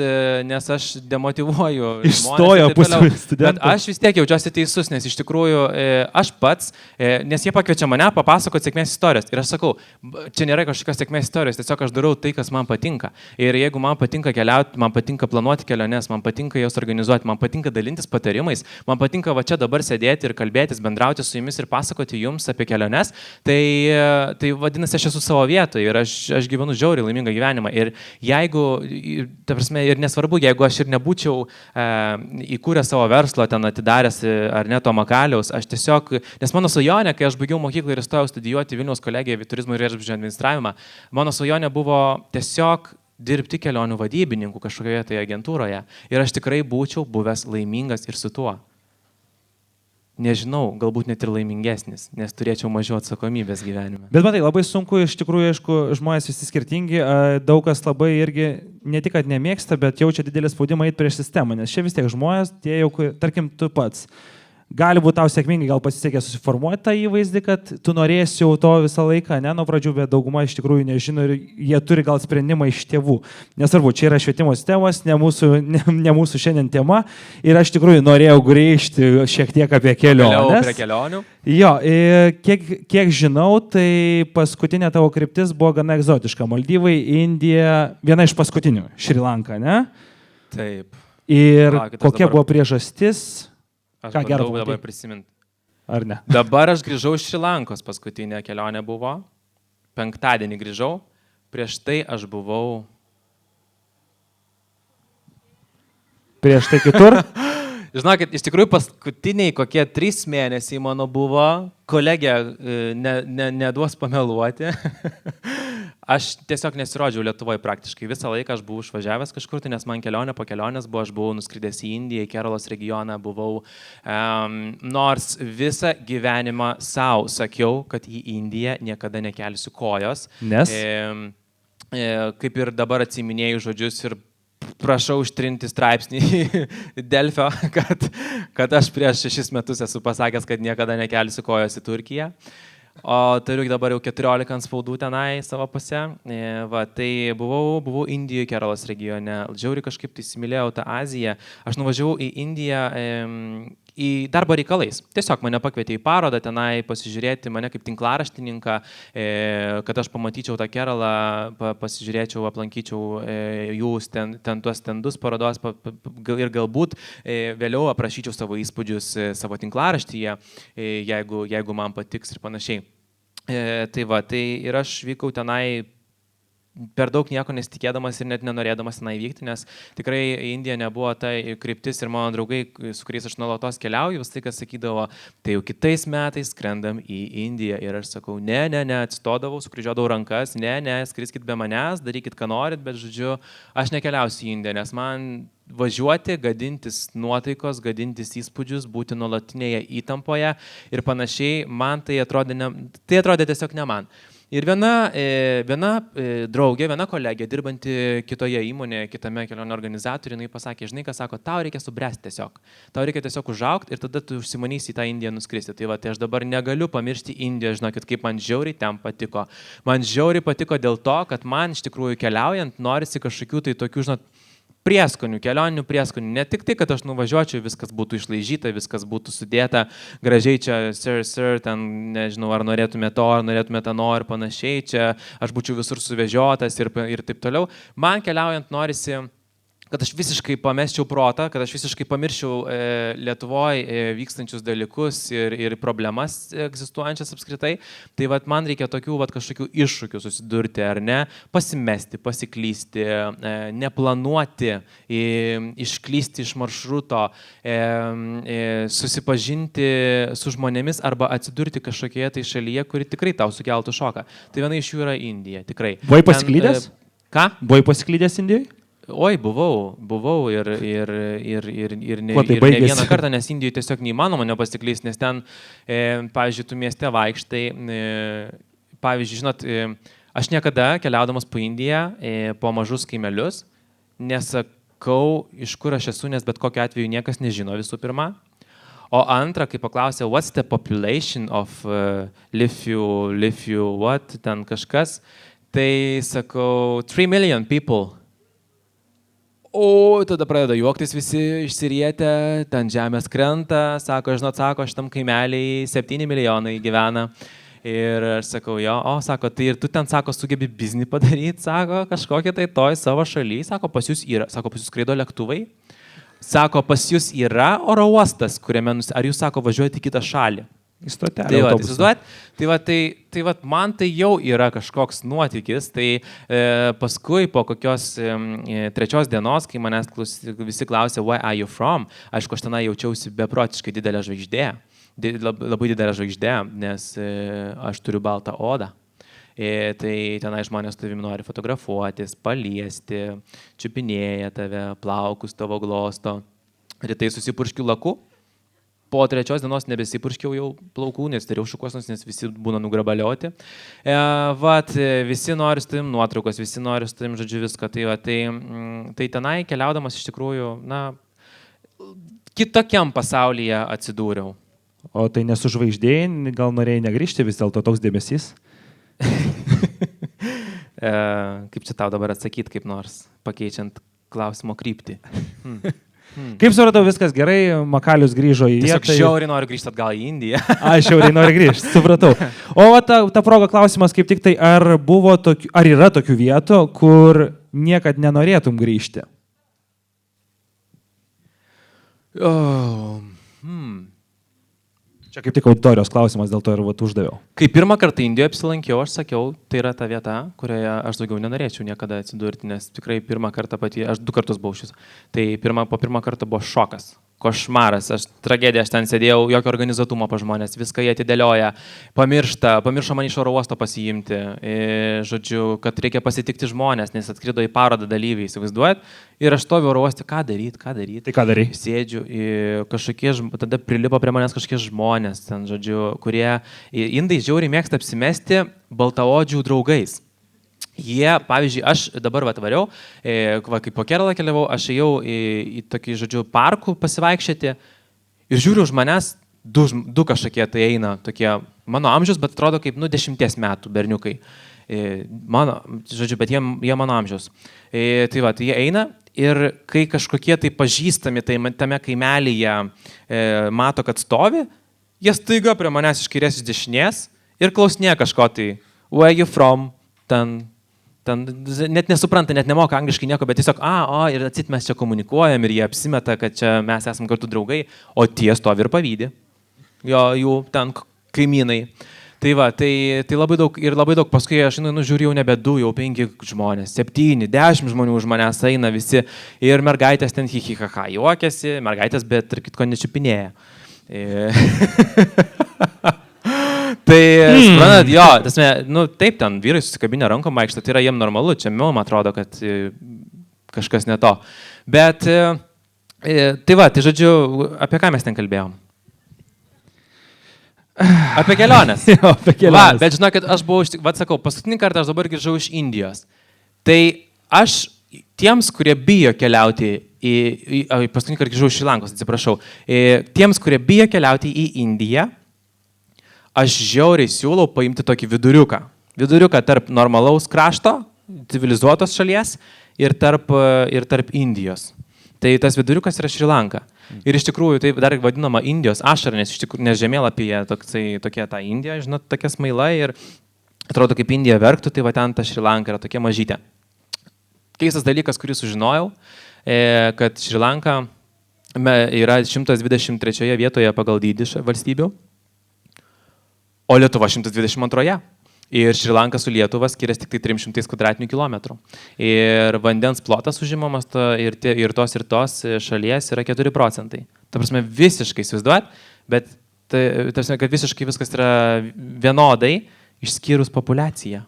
aš demotyvuoju. Išstojo pusė studentų. Bet aš vis tiek jaučiuosi teisus, nes iš tikrųjų aš pats, nes jie pakviečia mane papasakoti sėkmės istorijos. Ir aš sakau, čia nėra kažkokios sėkmės istorijos, tiesiog aš darau tai, kas man patinka. Ir jeigu man patinka keliauti, man patinka planuoti keliones, man patinka jas organizuoti, man patinka dalintis patarimais, man patinka va čia dabar sėdėti ir kalbėtis, bendrauti su jumis ir pasakoti jums apie keliones, tai vadinasi, aš esu savo vietoje ir aš gyvenu žiauriai laimingą gyvenimą. Ir jeigu ir nesvarbu, jeigu aš ir nebūčiau įkūręs savo verslo, ten atidaręs ar ne to Makaliaus, aš tiesiog, nes mano svajonė, kai aš baigiau mokyklą ir stojau studijuoti Vilniaus kolegiją turizmo ir viešbučių administravimą, mano svajonė buvo tiesiog dirbti kelionių vadybininkų kažkokioje tai agentūroje. Ir aš tikrai būčiau buvęs laimingas ir su tuo. Nežinau, galbūt net ir laimingesnis, nes turėčiau mažiau atsakomybės gyvenime. Bet matai, labai sunku, iš tikrųjų, aišku, žmonės visi skirtingi, daug kas labai irgi ne tik, kad nemėgsta, bet jaučia didelį spaudimą eiti prieš sistemą, nes čia vis tiek žmonės, tie jau, tarkim, tu pats. Gali būti tau sėkmingai, gal pasisekė susiformuoti tą įvaizdį, kad tu norėsi jau to visą laiką, ne nuo pradžių, bet dauguma iš tikrųjų nežino ir jie turi gal sprendimą iš tėvų. Nesvarbu, čia yra švietimo sistemos, ne mūsų šiandien tema ir aš tikrųjų norėjau grįžti šiek tiek apie keliones. Prie kelionių? Jo, kiek žinau, tai paskutinė tavo kryptis buvo gana egzotiška. Maldyvai, Indija, viena iš paskutinių, Šri Lanka, ne? Taip. Ir kokia buvo priežastis? Aš bandau dabar prisiminti. Ar ne? Dabar aš grįžau iš Šri Lankos, paskutinė kelionė buvo. Penktadienį grįžau. Prieš tai aš buvau... Prieš tai kitur? Žinokit, iš tikrųjų paskutiniai kokie 3 mėnesiai mano buvo. Kolegė neduos pameluoti. Aš tiesiog nesirodžiau Lietuvoje praktiškai. Visą laiką aš buvau išvažiavęs kažkur, nes man kelionė po kelionės buvo, aš buvau nuskridęs į Indiją, į Keralos regioną, buvau, nors visą gyvenimą savo sakiau, kad į Indiją niekada nekelsiu kojos. Nes? kaip ir dabar atsiminėjau žodžius ir prašau ištrinti straipsnį Delfio, kad aš prieš 6 metus esu pasakęs, kad niekada nekelsiu kojos į Turkiją. O turiu dabar jau 14 spaudų tenai savo pase. Va, tai buvau Indijoje, Keralos regione. Žiauriai kažkaip tai įsimylėjau tą Aziją. Aš nuvažiavau į Indiją į darbo reikalais. Tiesiog mane pakvietė į parodą tenai pasižiūrėti mane kaip tinklaraštininką, kad aš pamatyčiau tą Keralą, pasižiūrėčiau, aplankyčiau jų ten tuos stendus parodos ir galbūt vėliau aprašyčiau savo įspūdžius savo tinklaraštyje, jeigu man patiks ir panašiai. Tai va, tai ir aš vykau tenai per daug nieko nesitikėdamas ir net nenorėdamas tenai vykti, nes tikrai Indija nebuvo ta kryptis ir mano draugai, su kuriais aš nuolatos keliauju, vis tai, kas sakydavo, tai jau kitais metais skrendam į Indiją. Ir aš sakau, ne, atsistodavau, sukryžiuodavau rankas, ne, skriskit be manęs, darykit, ką norit, bet žodžiu, aš nekeliausiu į Indiją, nes man važiuoti, gadintis nuotaikos, gadintis įspūdžius, būti nuolatinėje įtampoje ir panašiai, man tai atrodė tiesiog ne man. Ir viena draugė, viena kolegė, dirbanti kitoje įmonėje, kitame kelionio organizatoriuje, jinai pasakė, žinai, ką sako, tau reikia subręsti tiesiog. Tau reikia tiesiog užaugti ir tada tu užsimanysi į tą Indiją nuskristi. Tai va, tai aš dabar negaliu pamiršti Indijos, žinokit, kaip man žiauriai ten patiko. Man žiauriai patiko dėl to, kad man iš tikrųjų keliaujant norisi kažkokių tai tokių, žinot, prieskonių, kelioninių prieskonių. Ne tik tai, kad aš nuvažiuočiau, viskas būtų išlaižyta, viskas būtų sudėta gražiai čia, sir, ten, nežinau, ar norėtume to, ar norėtume tą ir panašiai, čia aš būčiau visur suvežiotas ir taip toliau. Man keliaujant norisi, kad aš visiškai pamesčiau protą, kad aš visiškai pamirščiau Lietuvoje vykstančius dalykus ir problemas egzistuojančias apskritai. Tai vat, man reikia tokių kažkokių iššūkių susidurti, ar ne, pasimesti, pasiklysti, neplanuoti, išklysti iš maršruto, susipažinti su žmonėmis arba atsidurti kažkokioje tai šalyje, kuri tikrai tau sukeltų šoką. Tai viena iš jų yra Indija, tikrai. Buvai pasiklydęs? Ką? Buvai pasiklydęs Indijoje? Oi, buvau ir ne vieną kartą, nes Indijoje tiesiog neįmanoma nepasiklysti, nes ten, pavyzdžiui, tu mieste vaikštai, pavyzdžiui, žinot, aš niekada keliaudamas po Indiją, po mažus kaimelius, nesakau, iš kur aš esu, nes bet kokiu atveju niekas nežino visų pirma. O antra, kai paklausė, what's the population of Lithuania, what, ten kažkas, tai sakau, 3 million people. O tada pradeda juoktis visi išsirietę, ten žemės krenta, sako, šitam kaimeliai 7 milijonai gyvena. Ir aš sakau, jo, sako, tai ir tu ten, sako, sugebi biznį padaryti, sako, kažkokia tai toj savo šaly, sako, pas jūs yra, sako, pas jūs skraido lėktuvai, sako, pas jūs yra oro uostas, kuriame, ar jūs, sako, važiuojate į kitą šalį. Tai va, man tai jau yra kažkoks nuotykis, tai paskui po kokios 3 dienos, kai manęs visi klausė, where are you from, aišku, aš tenai jaučiausi beprotiškai didelę žvaigždę, labai didelę žvaigždę, nes aš turiu baltą odą. Tai tenai žmonės tavimi nori fotografuotis, paliesti, čiupinėja tave, plaukus tavo glosto, rytai susipurškiu laku. Po 3 dienos nebesipurškiau jau plaukų, nes turėjau šukuosnus, nes visi būna nugrabalioti. Visi nori su tavim nuotraukos, visi nori su tavim, žodžiu, viską. Tai tenai keliaudamas iš tikrųjų, kitokiam pasaulyje atsidūriau. O tai nesužvaigždėjai, gal norėjai negrįžti, vis dėlto toks dėmesys? Kaip čia tau dabar atsakyti, kaip nors, pakeičiant klausimo kryptį. Kaip supratau, viskas gerai, Makalius grįžo į vietą. Tiesiog žiauriai noriu grįžti atgal į Indiją. Aš žiauriai noriu grįžti, supratau. O ta proga klausimas kaip tik tai, ar yra tokių vietų, kur niekad nenorėtum grįžti? Čia kaip tik auditorijos klausimas, dėl to ir uždaviau. Kai pirmą kartą Indijoje apsilankiau, aš sakiau, tai yra ta vieta, kurioje aš daugiau nenorėčiau niekada atsidurti, nes tikrai pirmą kartą aš 2 kartus buvau šis. Tai po pirmą kartą buvo šokas, košmaras, tragedija, aš ten sėdėjau, jokio organizuotumo pa žmonės, viską jie atidėlioja, pamiršo man iš oro uosto pasiimti, žodžiu, kad reikia pasitikti žmonės, nes atskrido į parodą dalyviai, įsivaizduojat, ir aš stoviu oro uoste, ką daryti. Tai ką darai? Sėdžiu, tada prilipo prie manęs kažkokie žmonės, ten, žodžiu, kurie, indai žiauriai mėgsta apsimesti baltaodžių draugais. Jie, pavyzdžiui, aš dabar atvariau, kai po Keralą keliavau, aš ėjau į tokį, žodžiu, parkų pasivaikščioti ir žiūriu už manęs, du kažkokie tai eina, tokie mano amžiaus, bet atrodo kaip, 10 metų berniukai. Bet jie mano amžiaus. Tai va, tai jie eina ir kai kažkokie tai pažįstami tame kaimelyje mato, kad stovi, jie staiga prie manęs iš kairės iš dešinės ir klausinėja kažko tai, where you from, ten net nesupranta, net nemoka angliškai nieko, bet tiesiog, ir atsit mes čia komunikuojam ir jie apsimeta, kad čia mes esam kartu draugai, o tie stovi ir pavydį. Jų ten kaimynai. Tai va, tai labai daug, paskui aš žiūriu jau nebe 2, jau 5 žmonės, 7, 10 žmonių už manęs eina visi ir mergaitės ten hihihaha juokiasi, mergaitės, bet ir kitko nečiupinėja. Tai, suprantat, taip ten vyrai susikabinę rankom vaikšto, tai yra jiem normalu, čia man atrodo, kad kažkas ne to. Bet, tai va, tai žodžiu, apie ką mes ten kalbėjom? Apie keliones. Apie keliones. Bet žinokit, aš buvau, sakau, paskutinį kartą aš dabar grįžau iš Indijos. Tai aš tiems, kurie bijo keliauti paskutinį kartą grįžau iš Šri-Lankos, atsiprašau, tiems, kurie bijo keliauti į Indiją, aš žiauriai siūlau paimti tokį viduriuką. Viduriuką tarp normalaus krašto, civilizuotos šalies ir tarp Indijos. Tai tas viduriukas yra Šri-Lanka. Ir iš tikrųjų tai dar vadinama Indijos ašara, nes žemėlapyje tokia ta Indija, žinot, tokia smaila ir atrodo kaip Indija verktų, tai va ten ta Šri-Lanka yra tokia mažytė. Keistas dalykas, kurį sužinojau, kad Šri-Lanka yra 123 vietoje pagal dydį valstybių, o Lietuva 122. Ir Šri-Lanka su Lietuva skiriasi tik tai 300 kvadratinių kilometrų. Ir vandens plotas užimamas ir tos šalies yra 4%. Ta prasme, visiškai įsivaizduot, bet kad visiškai viskas yra vienodai, išskyrus populiaciją.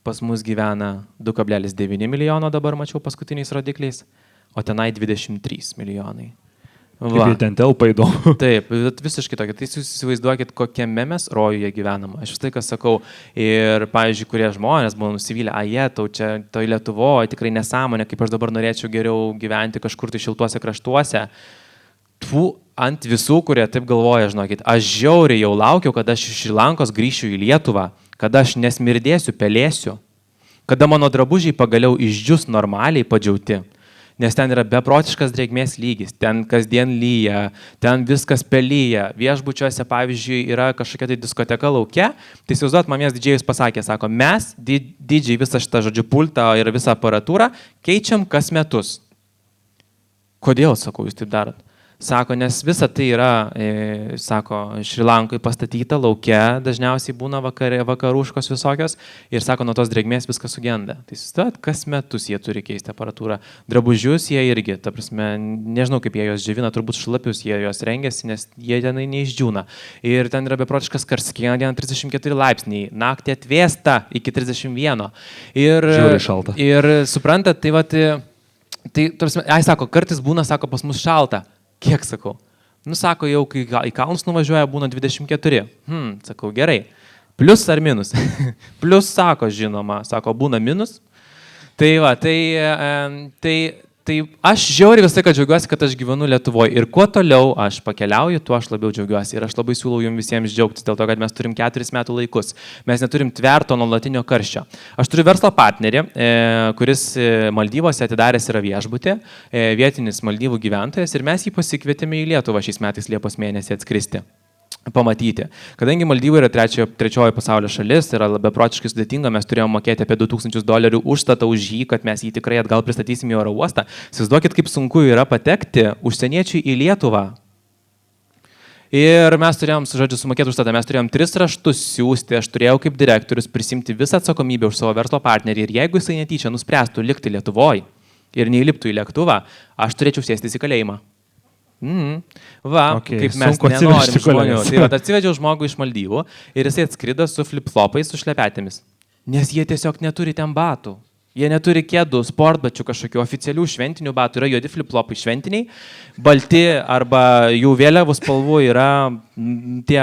Pas mus gyvena 2,9 milijono dabar, mačiau paskutiniais rodikliais, o tenai 23 milijonai. Kaip jie ten telpa įdomu. Taip, visiškai tokia. Tai įsivaizduokit, kokiame mes rojuje gyvenama. Aš vis tai, kas sakau, ir, pavyzdžiui, kurie žmonės buvo nusivylę, tau čia, toj Lietuvoje, tikrai nesąmonė, kaip aš dabar norėčiau geriau gyventi kažkur tai šiltuose kraštuose. Ant visų, kurie taip galvoja, žinokit, aš žiauriai jau laukiau, kada aš iš Šri-Lankos grįšiu į Lietuvą, kada aš nesmirdėsiu, pelėsiu, kada mano drabužiai pagaliau išdžius normaliai padžiauti. Nes ten yra beprotiškas drėgmės lygis, ten kasdien lyja, ten viskas pelyja. Viešbučiuose, pavyzdžiui, yra kažkokia tai diskoteka lauke, tai įsivaizduot, mamės didžėjus pasakė, sako, mes didžiai visą šitą, žodžiu, pultą ir visą aparatūrą keičiam kas metus. Kodėl, sakau, jūs taip darot? Sako, nes visa tai yra, sako, Šri-Lankoj pastatyta lauke, dažniausiai būna vakarūškos visokios ir sako, nuo tos drėgmės viskas sugenda. Tai įsivaizduojat, kas metus jie turi keisti aparatūrą. Drabužius jie irgi, ta prasme, nežinau kaip jie jos džiovina, turbūt šlapius jie jos rengiasi, nes jie tenai neišdžiūna. Ir ten yra beprotiškas karsas, kiekvieną dieną 34 laipsniai, naktį atvėsta iki 31. Žiauriai šalta. Ir suprantat, tai vat, sako, kartais būna, sako, pas mus šalta. Kiek, sakau? Sako, jau kai į kalnus nuvažiuoja, būna 24. Sakau, gerai. Plius ar minus? Plius, sako, žinoma, sako, būna minus. Tai va, tai aš žiauriai visai, kad džiaugiuosi, kad aš gyvenu Lietuvoje. Ir kuo toliau aš pakeliauju, tuo aš labiau džiaugiuosi. Ir aš labai siūlau jums visiems džiaugtis dėl to, kad mes turim 4 metų laikus. Mes neturim tverto nuolatinio karščio. Aš turiu verslo partnerį, kuris Maldyvose atidaręs yra viešbutį, vietinis Maldyvų gyventojas, ir mes jį pasikvietėme į Lietuvą šiais metais Liepos mėnesį atskristi. Pamatyti. Kadangi Maldyvai yra trečioji pasaulio šalis, yra beprotiškai sudėtinga, mes turėjome mokėti apie $2,000 užstatą už jį, kad mes jį tikrai atgal pristatysim į oro uostą. Įsivaizduokit, kaip sunku yra patekti užsieniečiui į Lietuvą. Ir mes turėjom, žodžiu, sumokėti užstatą, mes turėjom 3 raštus siūsti, aš turėjau kaip direktorius prisimti visą atsakomybę už savo verslo partnerį ir jeigu jisai netyčia nuspręstų likti Lietuvoje ir neįliptų į lėktuvą, aš turėčiau sėstis į kalėjimą. Kaip mes nenorim žmonių. Tai va, atsivedžiau žmogų iš Maldyvų ir jisai atskrido su flip-flopais, su šlepetėmis. Nes jie tiesiog neturi ten batų. Jie neturi kėdų, sportbačių, kažkokių oficialių šventinių batų. Yra juodi flip-flopai šventiniai, balti arba jų vėliavų spalvų yra tie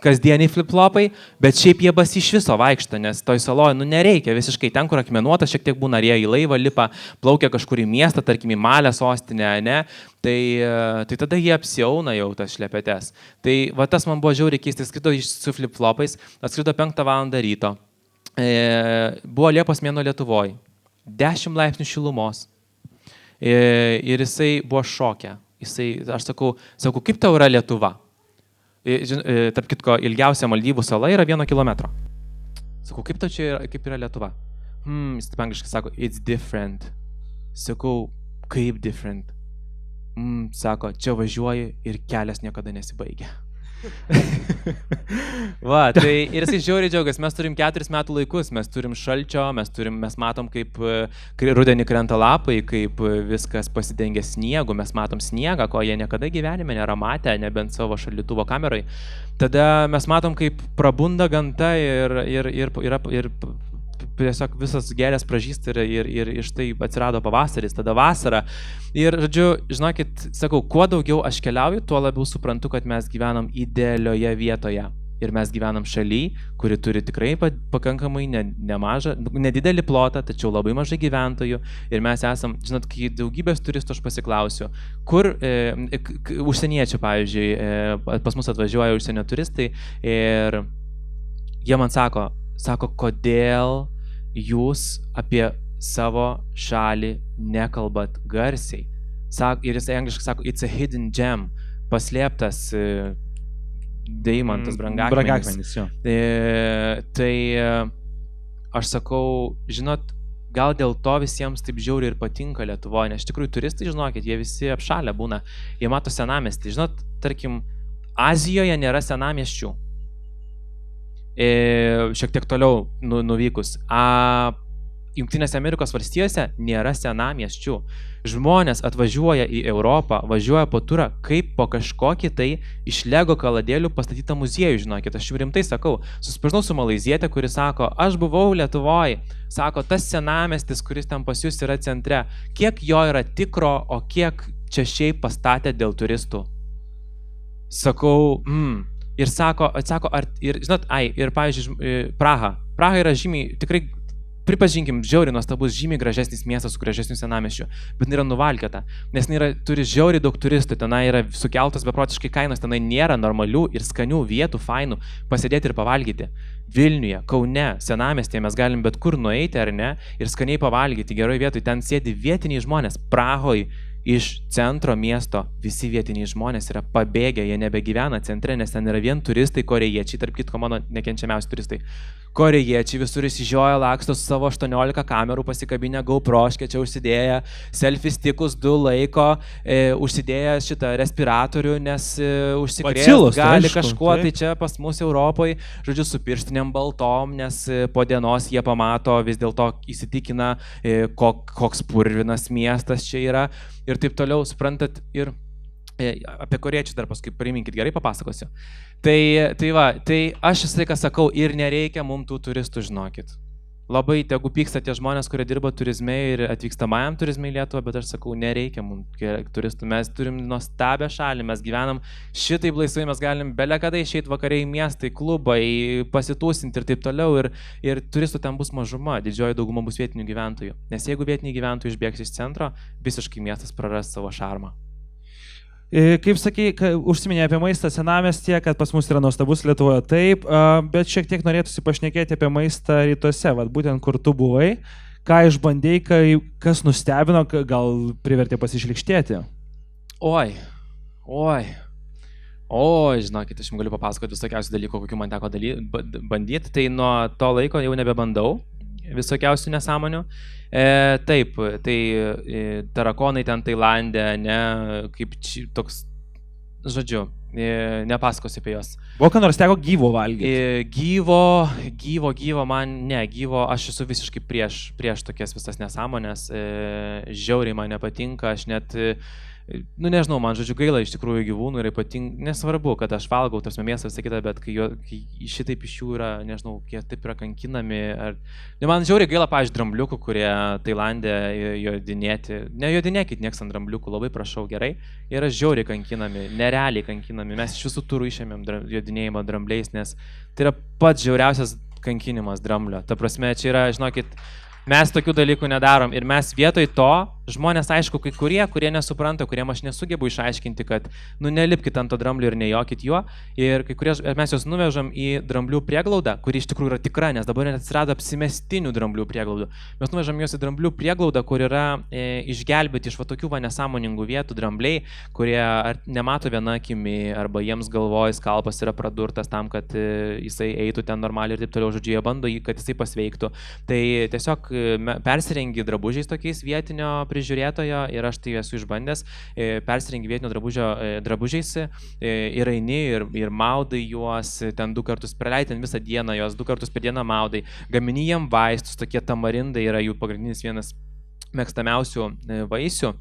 kasdieniai flip-flopai, bet šiaip jie basi iš viso vaikšto, nes toj saloje, nereikia visiškai ten, kur akmenuota, šiek tiek būna, ar jie į laivą lipa, plaukia kažkur į miestą, tarkim į Malę sostinę, ne, tai tada jie apsiauna jau tas šlepetes. Tai va tas man buvo žiauriai keistai, skrido su flip-flopais, atskrido 5 val. Ryto, buvo Liepos mėnuo Lietuvoje, 10 laipsnių šilumos ir jisai buvo šoke. Aš sakau, kaip tau yra Lietuva? Tarp kitko, ilgiausia Maldyvų sala yra 1 kilometro. Sakau, kaip tau čia yra, kaip yra Lietuva? Jis taip angliškai sako, it's different. Sakau, kaip different? Sako, čia važiuoji ir kelias niekada nesibaigia. Va, tai ir jisai žiauriai džiaugiasi, mes turim 4 metų laikus, mes turim šalčio, mes matom, kaip rudenį krenta lapai, kaip viskas pasidengia sniegu, mes matom sniegą, ko jie niekada gyvenime nėra matę, nebent savo šaldytuvo kamerai. Tada mes matom, kaip prabunda gamta ir tiesiog visas gėlės pražysta ir iš tai atsirado pavasaris, tada vasara. Ir, žodžiu, žinokit, sakau, kuo daugiau aš keliauju, tuo labiau suprantu, kad mes gyvenam idealioje vietoje. Ir mes gyvenam šaly, kuri turi tikrai pakankamai nemažą, nedidelį plotą, tačiau labai mažai gyventojų. Ir mes esam, žinot, kai daugybės turistų aš pasiklausiu, kur užsieniečių, pavyzdžiui, pas mus atvažiuoja užsienio turistai ir jie man sako, kodėl jūs apie savo šalį nekalbat garsiai. Ir jis angliškai sako, it's a hidden gem, paslėptas deimantas, brangakmenis. Tai aš sakau, žinot, gal dėl to visiems taip žiauriai ir patinka Lietuvoje, nes iš tikrųjų turistai, žinokit, jie visi apšalę būna, jie mato senamiestį. Žinot, tarkim, Azijoje nėra senamiesčių. Šiek tiek toliau nuvykus. Jungtinėse Amerikos valstijose nėra senamiesčių. Žmonės atvažiuoja į Europą, važiuoja po turą, kaip po kažkokį tai iš Lego kaladėlių pastatytą muziejų, žinokit. Aš jau rimtai sakau, susipažinau su malaizietė, kuri sako, aš buvau Lietuvoje, sako, tas senamiestis, kuris ten pas jūs yra centre, kiek jo yra tikro, o kiek čia šiaip pastatė dėl turistų. Sakau, ir sako, ir pavyzdžiui, Praha yra žymiai, tikrai, pripažinkim, žiauriai nuostabus, žymiai gražesnis miestas su gražesniu senamiesčiu, bet yra nuvalkiota, nes turi žiauriai daug turistų, tenai yra sukeltos beprotiškai kainos, tenai nėra normalių ir skanių vietų, fainų, pasėdėti ir pavalgyti. Vilniuje, Kaune, senamiestyje mes galim bet kur nueiti, ar ne, ir skaniai pavalgyti, geroj vietoj, ten sėdi vietiniai žmonės, Prahoje, iš centro miesto visi vietiniai žmonės yra pabėgę, jie nebegyvena centre, nes ten yra vien turistai, korėjiečiai, tarp kitko mano nekenčiamiausi turistai. Korėjiečiai visur įsižioja, laksto su savo 18 kamerų, pasikabinę GoPro, čia užsidėję, selfie stikus 2 laiko, užsidėję šitą respiratorių, nes užsikrėst gali kažkuo, tai čia pas mus Europoje, žodžiu, su pirštinėm baltom, nes po dienos jie pamato, vis dėlto įsitikina, koks purvinas miestas čia yra ir taip toliau, suprantat, ir apie korėjiečius dar paskui priminkit, gerai papasakosiu. Tai aš visą laiką sakau, ir nereikia mums tų turistų, žinokit. Labai tegu pyksta tie žmonės, kurie dirba turizme ir atvykstamajam turizme į Lietuvą, bet aš sakau, nereikia mums turistų. Mes turim nuostabią šalį, mes gyvenam šitaip laisvai, mes galim belekada išeiti vakare į miestą, į klubą, pasitūsinti ir taip toliau. Ir turistų ten bus mažuma, didžioji dauguma bus vietinių gyventojų. Nes jeigu vietiniai gyventojai išbėgs iš centro, visiškai miestas praras savo šarmą. Kaip sakai, užsiminė apie maistą senamiestyje, kad pas mus yra nuostabus Lietuvoje, taip, bet šiek tiek norėtųsi pašnekėti apie maistą rytuose, būtent kur tu buvai, ką išbandėjai, kas nustebino, gal privertė pasišlikštėti? Oi, žinokit, aš jums galiu papasakoti visokiausių dalykų, kokių man teko bandyti, tai nuo to laiko jau nebebandau visokiausių nesąmonių. Taip, tai tarakonai ten Tailande, ne, kaip toks, žodžiu, nepasakosiu apie juos. Buvo ką nors teko gyvo valgyti? Gyvo, man ne, gyvo, aš esu visiškai prieš tokias visas nesąmonės, žiauriai man nepatinka, aš net Nu, nežinau, man žodžiu gaila iš tikrųjų gyvūnų ir ypatingai, nesvarbu, kad aš valgau tos mėsą visą kitą, bet kai šitaip iš jų yra, nežinau, jie taip yra kankinami. Man žiauriai gaila, pavyzdžiui, drambliukų, kurie Tailandė jodinėti. Nejodinėkit nieks ant drambliukų, labai prašau, gerai. Jie yra žiauriai kankinami, nerealiai kankinami. Mes iš visų turų išėmėm jodinėjimą drambliais, nes tai yra pats žiauriausias kankinimas dramblio. Ta prasme, čia yra, žinokit, mes tokių dalykų nedarom ir mes vietoj to, žmonės, aišku, kai kurie nesupranta, kuriem aš nesugebu išaiškinti, kad, nelipkit ant to dramblio ir nejokit juo. Ir kai kurie, mes juos nuvežam į dramblių prieglaudą, kuri iš tikrųjų yra tikra, nes dabar net atsirado apsimestinių dramblių prieglaudų. Mes nuvežam juos į dramblių prieglaudą, kur yra išgelbėti iš tokių nesąmoningų vietų drambliai, kurie nemato viena akimi, arba jiems galvoj skalpas yra pradurtas tam, kad jisai eitų ten normaliai ir taip toliau, žodžiu, jie bando, kad jisai pasveiktų. Tai tiesiog persirengi drabužiais tokiais vietinio prižiūrėtojo ir aš tai esu išbandęs, persirengi vietinio drabužiais ir eini ir maudai juos, ten 2 kartus praleidai visą dieną, juos 2 kartus per dieną maudai, gamini jiem vaistus, tokie tamarindai yra jų pagrindinis vienas mėgstamiausių vaisių,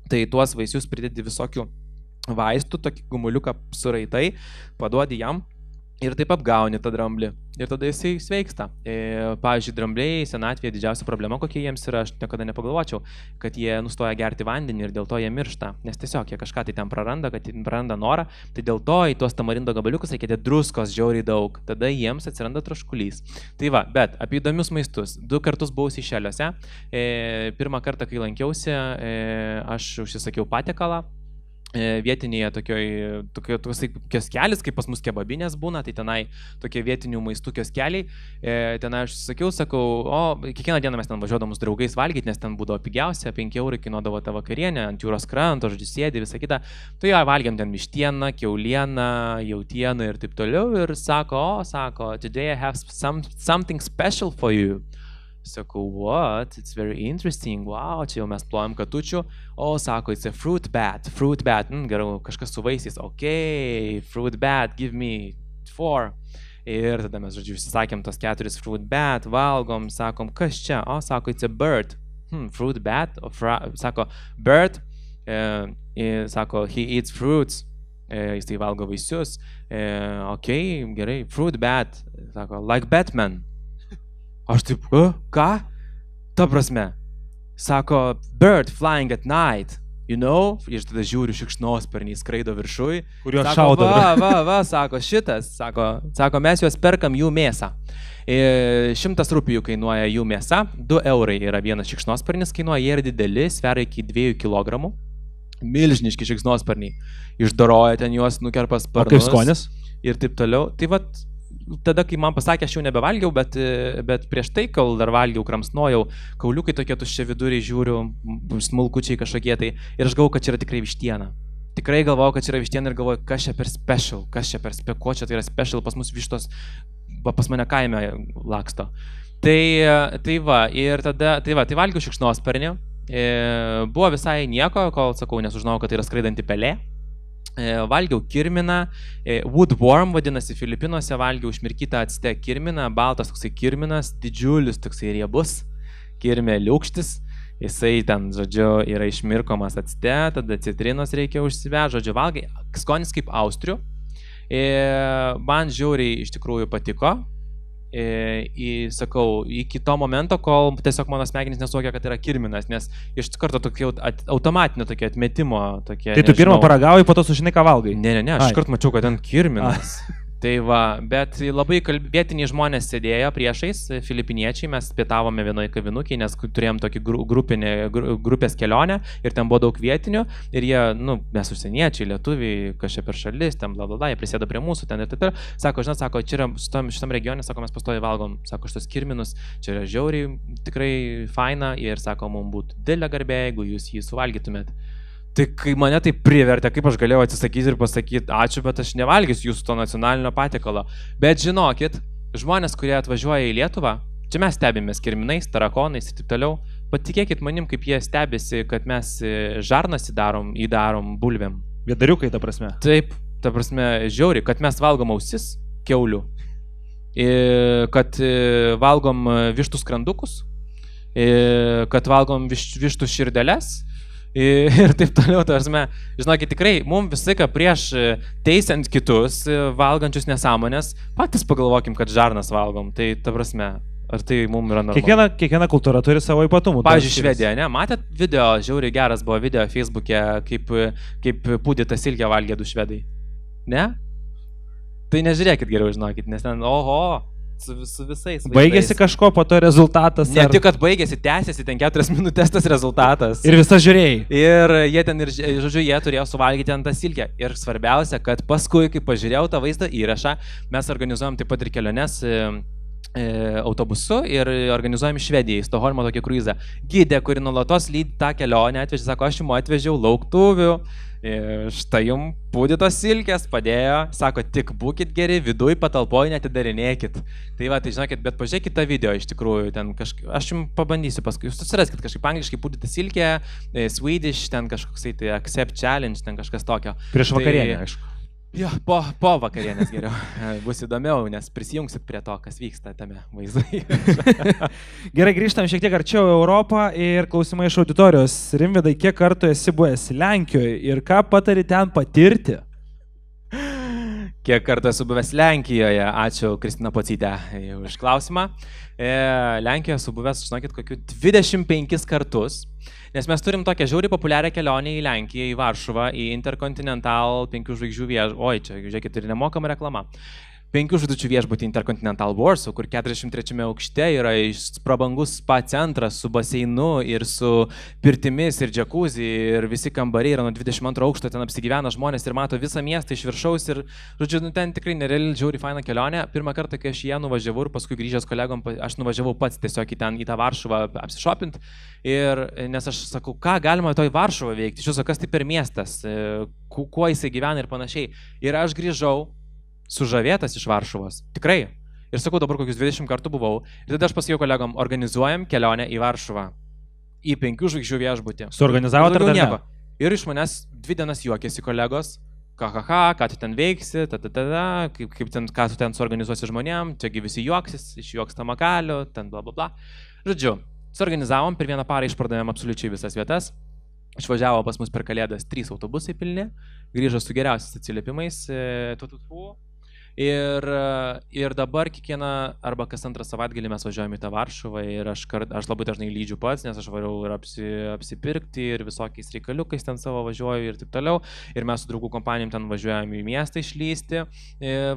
tai tuos vaisius pridedi visokių vaistų, tokį gumuliuką suraitai, paduodi jam. Ir taip apgauni tą dramblį. Ir tada jisai sveiksta. Pavyzdžiui, drambliai senatvėje didžiausia problema, kokie jiems yra, aš niekada nepagalvočiau, kad jie nustoja gerti vandenį ir dėl to jie miršta. Nes tiesiog jie kažką tai ten praranda, kad jie praranda norą. Tai dėl to į tuos tamarindo gabaliukus reikia druskos žiauriai daug. Tada jiems atsiranda troškulys. Tai va, bet apie įdomius maistus. 2 kartus buvau Seišeliuose. Pirmą kartą, kai lankiausi, aš užsisakiau patiekalą. Vietinėje tokios kioskelis, kaip pas mus kebabinės būna, tai tenai tokie vietinių maistų kioskeliai. Tenai aš sakiau, kiekvieną dieną mes ten važiuodavom su draugais valgyti, nes ten būdavo pigiausia, 5 eurų kainuodavo ta vakarienė, ant jūros kranto, žodžiu, sėdi, visą kitą. Tai jo, valgiam ten vištieną, kiaulieną, jautieną ir taip toliau. Ir sako, today I have something special for you. Sakau, what? It's very interesting. Wow, čia jau mes plojam katučių. Sako, it's a fruit bat. Gerai, kažkas su vaisiais. Ok, fruit bat, give me 4. Ir tada mes, žodžiu, užsisakėm tos 4 fruit bat, valgom, sakom, kas čia? Sako, it's a bird. Fruit bat? Sako, bird. Sako, he eats fruits. Jis tai valgo vaisius. Ok, gerai, fruit bat. Sako, like Batman. Aš taip, ką? Ta prasme. Sako, bird flying at night, you know? Ir tada žiūriu, šikšnosparniai skraido viršui. Kurio šaudo. Va, sako, šitas. Sako, mes juos perkam jų mėsą. 100 rupijų kainuoja jų mėsa, 2 eurai yra vienas šikšnosparnis, kainuoja, jie yra dideli, sveria iki 2 kg. Milžiniški šikšnosparniai. Išdoroja ten juos, nukerpa sparnus. O kaip skonis? Ir taip toliau. Tai vat, tada, kai man pasakė, aš jau nebevalgiau, bet prieš tai, kol dar valgiau, kramsnojau, kauliukai tokie tuščia viduriai, žiūriu, smulkučiai kažkokie tai. Ir aš galvoju, kad čia yra tikrai vištiena. Tikrai galvoju, kad čia yra vištiena ir galvoju, kas čia per special, ko čia tai yra special, pas mus vištos, pas mane kaime laksto. Tai valgiau šikšnosparnį. Buvo visai nieko, kol sakau, nesužinojau, kad tai yra skraidanti pelė. Valgiau kirminą, woodworm vadinasi, Filipinuose valgiau užmirkytą acte kirminą, baltas toksai kirminas, didžiulis toksai riebus, kirmė liaukštis, jisai ten, žodžiu, yra išmirkomas acte, tada citrinos reikia užsivežti, žodžiu, valgai, skonis kaip austrių, man žiauriai iš tikrųjų patiko. Sakau, iki to momento, kol tiesiog mano smegenys nesuvokia, kad yra kirminas, nes iš karto tokio automatinio tokio atmetimo tokie. Tai tu pirmą paragauji, po to sužinai, ką valgai? Ne, aš iškart mačiau, kad ten kirminas. Tai va, bet labai vietiniai žmonės sėdėjo priešais, filipiniečiai, mes pietavome vienoje kavinukėje, nes turėjom tokį grupės kelionę ir ten buvo daug vietinių ir jie, mes užsieniečiai, lietuviai, kažkaip per šalis, ten jie prisėdo prie mūsų, ten ir taip. Sako, čia yra šitam regione, sako, mes pastoviai valgom, sako, šitos kirminus, čia yra žiauriai, tikrai faina ir sako, mums būtų didelė garbė, jeigu jūs jį suvalgytumėt. Tai kai mane tai privertė, kaip aš galėjau atsisakyti ir pasakyti, ačiū, bet aš nevalgysiu jūsų to nacionalinio patiekalo. Bet žinokit, žmonės, kurie atvažiuoja į Lietuvą, čia mes stebimės kirminais, tarakonais ir taip toliau, patikėkit manim, kaip jie stebisi, kad mes žarnas įdarom bulvėm. Viedariukai, ta prasme. Taip, ta prasme, žiauri, kad mes valgom ausis kiaulių, kad valgom vištų skrandukus, kad valgom vištų širdeles, ir taip toliau, tarsime, žinokit, tikrai, mums visai ką prieš teisiant kitus, valgančius nesąmonės, patys pagalvokim, kad žarnas valgom, tai ta prasme, ar tai mums yra normalu? Kiekviena kultūra turi savo ypatumų. Pavyzdžiui, Švedija, ne? Matėt video, žiauriai geras buvo video Facebook'e, kaip pūdytą silkę valgė 2 švedai. Ne? Tai nežiūrėkit geriau, žinokit, nes ten, oho, su visais. Baigėsi kažko, po to rezultatas. Ne tik, kad baigėsi, tęsėsi ten 4 minutės tas rezultatas. Ir visą žiūrėjai. Ir jie ten, žodžiu, jie turėjo suvalgyti ant tą silkę. Ir svarbiausia, kad paskui, kai pažiūrėjau tą vaizdą įrašą, mes organizuojam taip pat ir keliones autobusu ir organizuojam Švedijai, Stokholmo tokį kruizą. Gidė, kuri nuolatos lydi tą kelionę, atvežė, sako, aš jums atvežiau lauktuvių. Štai jums pūdytos silkės padėjo, sako, tik būkit geri, viduj patalpoje netidarinėkit. Tai va, tai žinokit, bet pažiūrėkit tą video iš tikrųjų, ten aš jums pabandysiu paskui, jūs susiraskit kažkaip angliškai pūdytą silkę, Swedish, ten kažkoksai tai accept challenge, ten kažkas tokio. Prieš vakarienę, aišku. Jo, po vakarienės geriau. Bus įdomiau, nes prisijungsit prie to, kas vyksta tame vaizdai. Gerai, grįžtam šiek tiek arčiau į Europą ir klausimai iš auditorijos. Rimvidai, kiek kartų esi buvęs Lenkijoje ir ką patari ten patirti? Kiek kartų esu buvęs Lenkijoje? Ačiū Kristina Pocytė už klausimą. Lenkijoje esu buvęs, žinokit, kokiu 25 kartus. Nes mes turim tokią žiauriai populiarią kelionę į Lenkiją, į Varšuvą, į Intercontinental 5 žvaigždžių viešbutį. Oi, čia, žiūrėkit, ir nemokama reklama. 5 žvaigždžių viešbutį Intercontinental Warsaw, kur 43 aukšte yra prabangus spa centras su baseinu ir su pirtimis ir džakuzi ir visi kambariai yra nuo 22 aukšto, ten apsigyvena žmonės ir mato visą miestą iš viršaus ir, žodžiu, ten tikrai nerealiai žiauriai faina kelionė. Pirmą kartą, kai aš ją nuvažiavau ir paskui grįžęs kolegom, aš nuvažiavau pats tiesiog į tą Varšuvą apsišopint ir nes aš sakau, ką galima toj Varšuvą veikti, iš jūsų, kas tai per miestas, kuo jisai gyvena ir panašiai. Ir aš grįžau sužavėtas iš Varšuvos. Tikrai. Ir sakau, dabar kokius 20 kartų buvau. Ir tada aš pasakiau kolegom, organizuojam kelionę į Varšuvą. Į 5 žvaigždžių viešbutį. Suorganizavot ar dar ne? Ir iš manęs 2 dienas juokėsi kolegos. Ką tu ten veiksi, kaip ten, ką tu ten suorganizuosi žmonėm, čiagi visi juoksis, išjuoks tą makalių, ten bla bla bla. Žodžiu, suorganizavom, per vieną parą išpardavėm absoliučiai visas vietas. Išvažiavo pas mus per Kalėdas 3 autobusai pilni, grįžo su geriausiais atsiliepimais, ir dabar kiekvieną arba kas antrą savaitgalį mes važiuojame į tą Varšuvą ir aš labai dažnai lydžiu pats, nes aš varau ir apsipirkti ir visokiais reikaliukais ten savo važiuoju ir taip toliau. Ir mes su draugų kompanijom ten važiuojame į miestą išlysti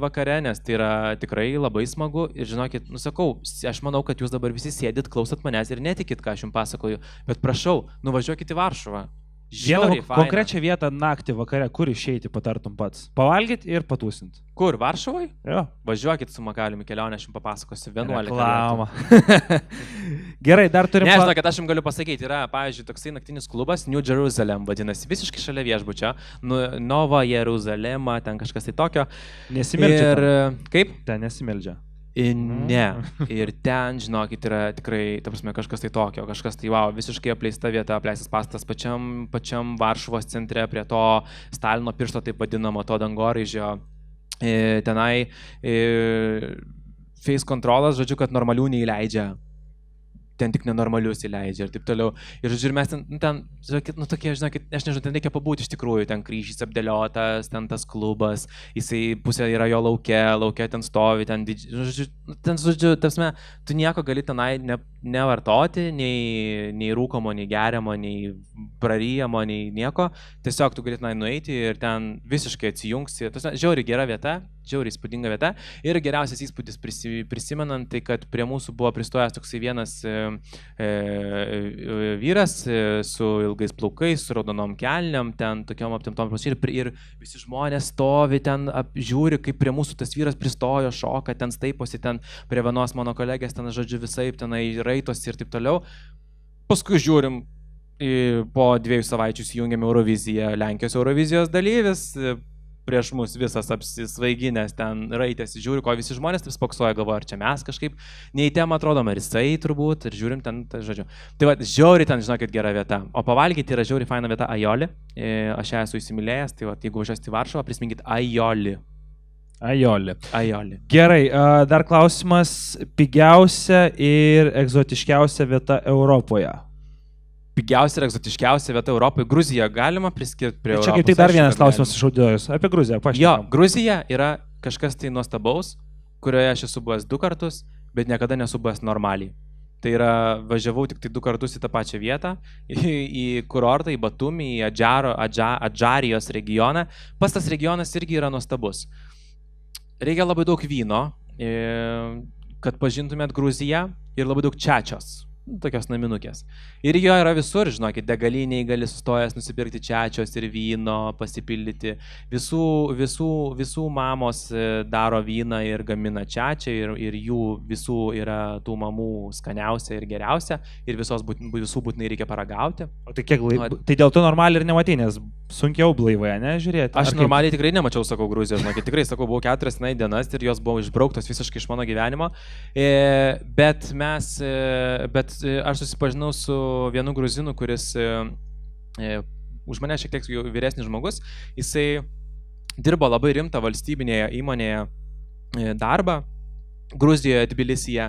vakare, nes tai yra tikrai labai smagu. Ir žinokit, nusakau, aš manau, kad jūs dabar visi sėdit, klausot manęs ir netikit, ką aš jums pasakoju, bet prašau, nuvažiuokit į Varšuvą. Vieną konkrečią vietą naktį vakare, kur išeiti patartum pats? Pavalgyti ir patūsinti. Kur, Varšuvai? Jo. Važiuokit su Makaliumi kelionę, aš jums papasakosiu 11 Reklama. Gerai, dar turim... Nežinau, kad aš jums galiu pasakyti, yra, pavyzdžiui, toksai naktinis klubas New Jerusalem, vadinasi, visiškai šalia viešbučio, Nova Jeruzalema, ten kažkas tai tokio. Nesimeldžia. Ir kaip? Ten nesimeldžia. Ne. Ir ten, žinokit, yra tikrai, ta prasme, kažkas tai tokio, kažkas tai, wow, visiškai apleista vieta, apleistas pastatas pačiam Varšuvos centre, prie to Stalino piršto, taip vadinamo, to dangoraižio. Tenai face controlas, žodžiu, kad normalių neįleidžia. Ten tik nenormalius įleidžia ir taip toliau. Ir žodžiu, ir mes ten tokie, žinokit, aš nežinau, ten reikia pabūti iš tikrųjų, ten kryžys apdėliotas, ten tas klubas, jisai pusė yra jo lauke ten stovi, žodžiu, tasme, tu nieko gali tenai nevartoti, nei rūkomo, nei geriamo, nei praryjamo, nei nieko, tiesiog tu gali tenai nueiti ir ten visiškai atsijungsi, tasme, žiauriai gera vieta, žiauriai įspūdinga vieta ir geriausias įspūdis prisimenant, tai kad prie mūsų buvo pristojęs toksai vienas vyras su ilgais plaukais, su raudonom kelniam, ten tokiom aptimtom ir visi žmonės stovi ten, žiūri, kaip prie mūsų tas vyras pristojo, šoka, ten staiposi, ten prie vienos mano kolegės, ten žodžiu visaip, tenai raitosi ir taip toliau. Paskui žiūrim, po 2 savaičių įjungiam Euroviziją, Lenkijos Eurovizijos dalyvis, prieš mus visas apsisvaiginęs ten raitėsi, žiūri, ko visi žmonės taip spoksoja, galvoja, ar čia mes kažkaip nei temą atrodom, ar jisai turbūt, ir žiūrim ten, žodžiu. Tai va, žiauriai ten, žinokit, gera vieta. O pavalgyti yra žiauriai faina vieta Ajoli. Aš ją esu įsimylėjęs, tai va, jeigu važiuosite į Varšuvą, prisiminkit Ajoli. Gerai, dar klausimas, pigiausia ir egzotiškiausia vieta Europoje. pigiausia ir egzotiškiausia vieta Europoje. Gruziją galima priskirti prie Europos. Čia kaip tik dar vienas klausimas iš auditorijos apie Gruziją. Jo, Gruzija yra kažkas tai nuostabaus, kurioje aš esu buvęs 2 kartus, bet niekada nesu buvęs normaliai. Tai yra, važiavau tik tai 2 kartus į tą pačią vietą, į kurortą, į Batumį, į Adžarijos regioną. Pas tas regionas irgi yra nuostabus. Reikia labai daug vyno, kad pažintumėt Gruziją, ir labai daug čiačios, tokios naminukės. Ir jo yra visur, žinokit, degaliniai gali sustojęs nusipirkti čiačios ir vyno, pasipildyti. Visų mamos daro vyną ir gamina čiačią ir jų visų yra tų mamų skaniausia ir geriausia ir visų būtinai reikia paragauti. O tai kiek tai dėl to normaliai ir nematei, nes sunkiau blaivai, ne, žiūrėti? Aš normaliai tikrai nemačiau, sakau, Gruzijos, žinokit, tikrai, sakau, buvau 4 dienas ir jos buvo išbrauktos visiškai iš mano gyvenimo, bet aš susipažinau su vienu gruzinu, kuris už mane šiek tiek vyresnis žmogus. Jisai dirbo labai rimtą valstybinėje įmonėje darbą Gruzijoje, Tbilisyje.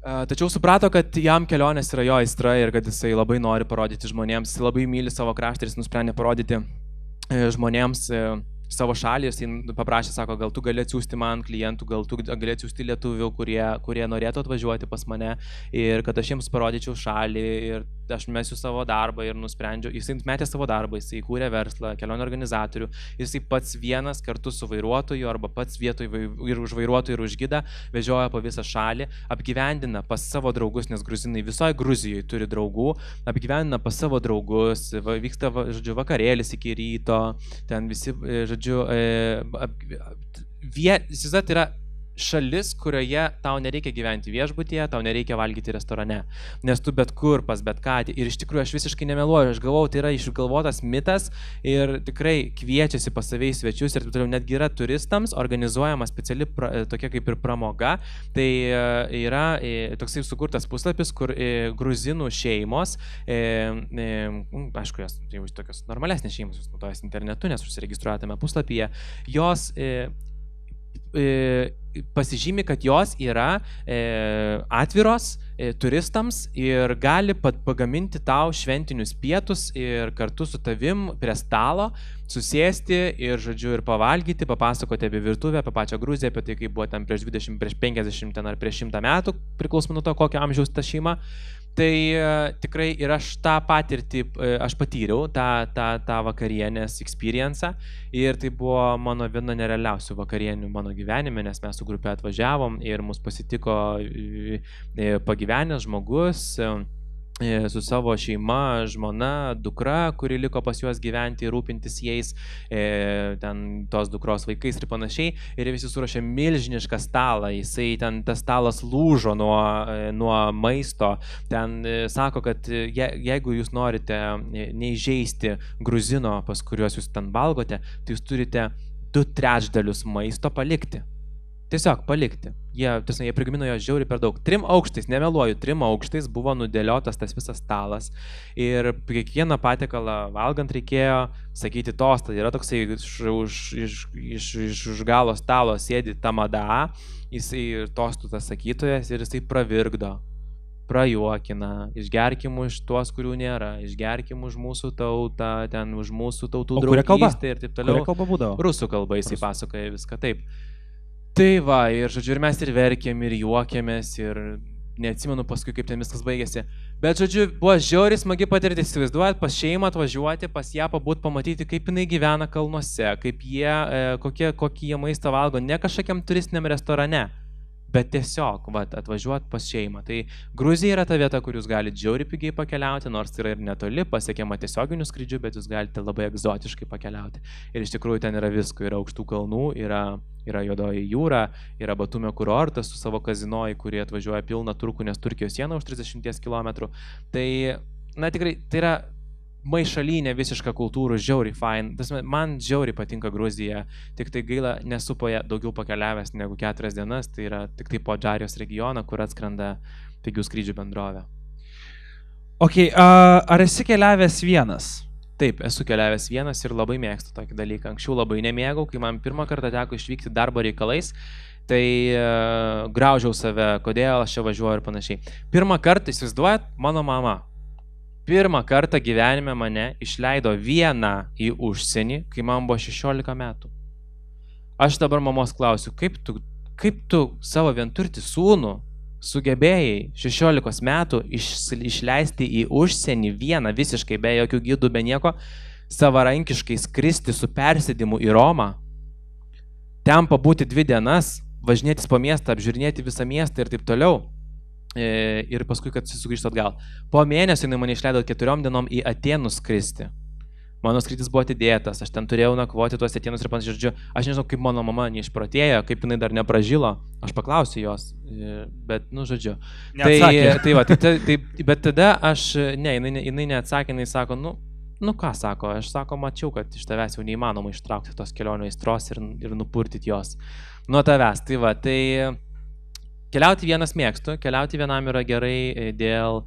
Tačiau suprato, kad jam kelionės yra jo aistra ir kad jisai labai nori parodyti žmonėms, jisai labai myli savo kraštą ir jis nusprendė parodyti žmonėms savo šalį. Jis paprašė, sako, gal tu gali atsiųsti man klientų, gal tu gali atsiųsti lietuvių, kurie norėtų atvažiuoti pas mane ir kad aš jiems parodyčiau šalį ir aš mesiu savo darbą ir nusprendžiau. Jisai metė savo darbą, jisai įkūrė verslą, kelionių organizatorių, jisai pats vienas kartu su vairuotoju arba pats vietoj ir už vairuotojų ir už gidą vežioja po visą šalį, apgyvendina pas savo draugus, nes gruzinai visoje Gruzijoje turi draugų, apgyvendina pas savo draugus, vyksta, žodžiu, vakarėlis iki ryto, ten visi, žodžiu, įsivaizduot, yra šalis, kurioje tau nereikia gyventi viešbutyje, tau nereikia valgyti restorane, nes tu bet kur, pas bet ką. Ir iš tikrųjų aš visiškai nemeluoju, aš galvau, tai yra išgalvotas mitas ir tikrai kviečiasi pas save į svečius ir netgi yra turistams organizuojama speciali tokia kaip ir pramoga. Tai yra toksai sukurtas puslapis, kur gruzinų šeimos, aišku, jos jau tokios normalesnės šeimos, jūs naudojasi internetu, nes užsiregistruoja tame puslapyje, jos pasižymi, kad jos yra atviros turistams ir gali pagaminti tau šventinius pietus ir kartu su tavim prie stalo susėsti ir, žodžiu, ir pavalgyti, papasakoti apie virtuvę, apie pačią Gruziją, apie tai, kaip buvo ten prieš 20, prieš 50 ten, ar prieš 100 metų, priklausomai nuo to, kokio amžiaus ta šeima. Tai tikrai ir aš tą patirtį, aš patyriau tą vakarienės experience'ą ir tai buvo mano viena nerealiausių vakarienių mano gyvenime, nes mes su grupė atvažiavom ir mus pasitiko pagyvenęs žmogus su savo šeima, žmona, dukra, kuri liko pas juos gyventi ir rūpintis jais, ten tos dukros vaikais ir panašiai. Ir visi suruošė milžinišką stalą, jisai ten tas stalas lūžo nuo maisto. Ten sako, kad jeigu jūs norite neįžeisti gruzino, pas kuriuos jūs ten valgote, tai jūs turite 2/3 maisto palikti. Tiesiog palikti. Jie prigamino jo žiauriai per daug. 3 aukštais, nemeluoju, 3 aukštais buvo nudėliotas tas visas stalas. Ir kiekvieną patiekalą valgant reikėjo sakyti tostą. Yra toksai iš galo stalo sėdi tamada, jisai tostų tas sakytojas ir jisai pravirkdo, prajuokina, išgerkim už tuos, kurių nėra, išgerkim už mūsų tautą, ten už mūsų tautų draugystę ir taip toliau. Kuria kalba būdavo? Rusų kalba jisai pasakoja viską taip. Tai va, ir žodžiu, ir mes ir verkėm, ir juokėmės, ir neatsimenu paskui, kaip ten viskas baigėsi. Bet žodžiu, buvo žiauriai smagi patirtis, įsivaizduojat, pas šeimą atvažiuoti, pas ją pabūt, pamatyti, kaip jinai gyvena kalnuose, kaip jie, kokį jie maistą valgo, ne kažkokiam turistiniam restorane, bet tiesiog atvažiuoti pas šeimą. Tai Gruzija yra ta vieta, kur jūs galite žiauriai pigiai pakeliauti, nors yra ir netoli, pasiekiama tiesioginių skrydžių, bet jūs galite labai egzotiškai pakeliauti. Ir iš tikrųjų ten yra visko, yra aukštų kalnų, yra Juodoji jūra, yra Batumio kurortas su savo kazino, į kurį atvažiuoja pilna turkų, nes Turkijos siena už 30 km. Tai, na tikrai, tai yra maišalinė visiška kultūrų, žiauriai fain. Man žiauriai patinka Gruzija, tik tai gaila nesu po ją daugiau pakeliavęs negu 4 dienas, tai yra tik tai po Adžarijos regioną, kur atskrenda pigių skrydžių bendrovė. Ok, ar esi keliavęs vienas? Taip, esu keliavęs vienas ir labai mėgstu tokį dalyką. Anksčiau labai nemėgau, kai man pirmą kartą teko išvykti darbo reikalais, tai graužiau save, kodėl aš čia važiuoju ir panašiai. Pirmą kartą, įsivaizduojat, mano mama Pirmą kartą gyvenime mane išleido vieną į užsienį, kai man buvo 16 metų. Aš dabar mamos klausiu, kaip tu savo vienturtį sūnų sugebėjai 16 metų išleisti į užsienį vieną visiškai be jokių gidų, be nieko, savarankiškai skristi su persėdimu į Romą, ten pabūti 2 dienas, važinėtis po miestą, apžiūrinėti visą miestą ir taip toliau. Ir paskui, kad sugrįžtų atgal. Po mėnesio jinai mane išleido 4 dienom į Atėnus skristi. Mano skrydis buvo atidėtas, aš ten turėjau nakvoti tuos Atėnus ir panašiai, žodžiu, aš nežinau, kaip mano mama neišprotėjo, kaip jinai dar nepražilo, aš paklausiu jos, bet, žodžiu. Bet tada jinai neatsakė, jinai sako, ką sako, aš sako, mačiau, kad iš tavęs jau neįmanoma ištraukti tos kelionio aistros ir nupurtyti jos nuo tavęs. Keliauti vienas mėgstu, keliauti vienam yra gerai dėl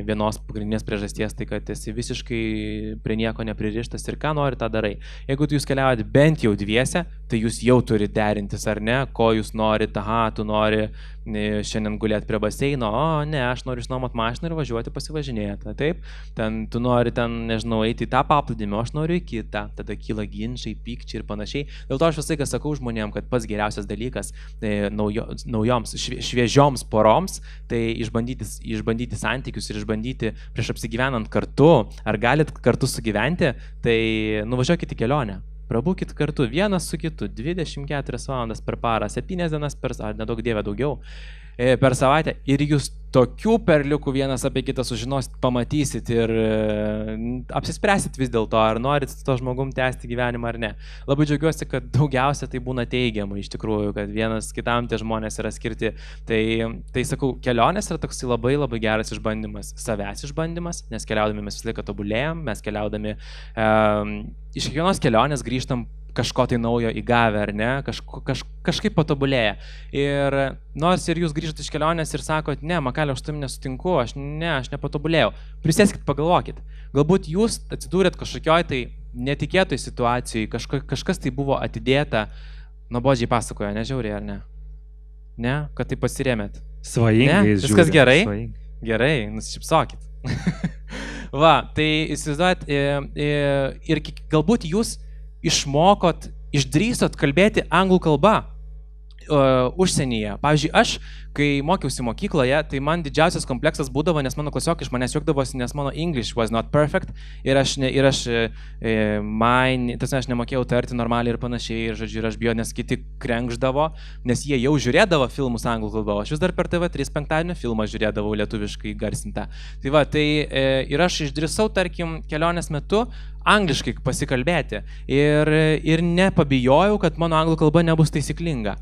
vienos pagrindinės priežasties, tai kad esi visiškai prie nieko nepririštas ir ką nori, tą darai. Jeigu jūs keliaujate bent jau dviese, tai jūs jau turi derintis, ar ne, ko jūs norite, tu nori šiandien gulėti prie baseino, ne, aš noriu išnuomot mašiną ir važiuoti pasivažinėti, taip, tu nori nežinau, eiti į tą paplūdimį, aš noriu į kitą, tada kyla ginčiai, pykčiai ir panašiai. Dėl to aš visai ką sakau žmonėm, kad pats geriausias dalykas naujoms, šviežioms poroms, tai išbandyti santykius ir išbandyti prieš apsigyvenant kartu, ar galit kartu sugyventi, tai nuvažiuokit į kelionę. Prabūkit kartu vienas su kitu 24 valandas per parą, 7 dienas ar nedaug dievė daugiau per savaitę ir jūs tokių perliukų vienas apie kitą sužinosit, pamatysit ir apsispręsit vis dėlto, ar norit su to žmogum tęsti gyvenimą ar ne. Labai džiaugiuosi, kad daugiausia tai būna teigiamai iš tikrųjų, kad vienas kitam tie žmonės yra skirti. Tai sakau, kelionės yra toks labai labai geras išbandymas, savęs išbandymas, nes keliaudami mes visą laiką tobulėjam, mes keliaudami iš kiekvienos kelionės grįžtam kažko tai naujo įgavę, ar ne, kažkaip patobulėja. Ir nors ir jūs grįžtate iš kelionės ir sakot, ne, Makalė, aš tam nesutinku, aš nepatobulėjau. Prisėskit, pagalvokit. Galbūt jūs atsidūrėt kažkokioj tai netikėtoj situacijai, kažkas tai buvo atidėta, nuobodžiai pasakoja, nežiauriai, ar ne? Ne, kad tai pasirėmėt. Svajingai, viskas gerai? Gerai, nusišypsokit. Va, tai įsivaizduojat, ir galbūt jūs išmokot, išdrįsot kalbėti anglų kalba užsienyje. Pavyzdžiui, aš, kai mokiausi mokykloje, tai man didžiausias kompleksas būdavo, nes mano klasiokai iš manęs juokdavosi, nes mano English was not perfect ir aš nemokėjau tarti normaliai ir panašiai, ir aš bijau, nes kiti krenkždavo, nes jie jau žiūrėdavo filmus anglų kalba, aš vis dar per TV3 penktadienio filmą žiūrėdavau lietuviškai garsintą. Ir aš išdrįsau, tarkim, kelionės metu angliškai pasikalbėti ir nepabijojau, kad mano anglų kalba nebus taisyklinga.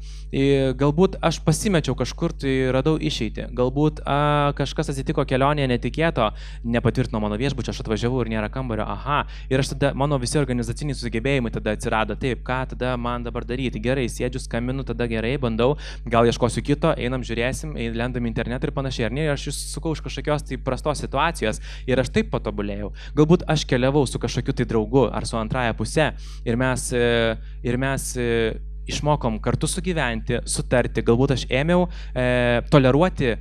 Galbūt aš pasimečiau kažkur, tai radau išeitį. Galbūt kažkas atsitiko kelionėje netikėto, nepatvirtino mano viešbučio, aš atvažiavau ir nėra kambario, ir aš tada, mano visi organizaciniai sugebėjimai tada atsirado, taip, ką tada man dabar daryti, gerai, sėdžiu, skambinu, tada gerai, bandau, gal ieškosiu kito, einam, žiūrėsim, lendam internetą ir panašiai, ar ne, ir aš sukau iš kažkokios tai prastos situacijos ir aš taip patobulėjau. Galbūt aš keliavau su kažkokiu tai draugu ar su antraja puse ir mes išmokom kartu sugyventi, sutarti, galbūt aš ėmiau toleruoti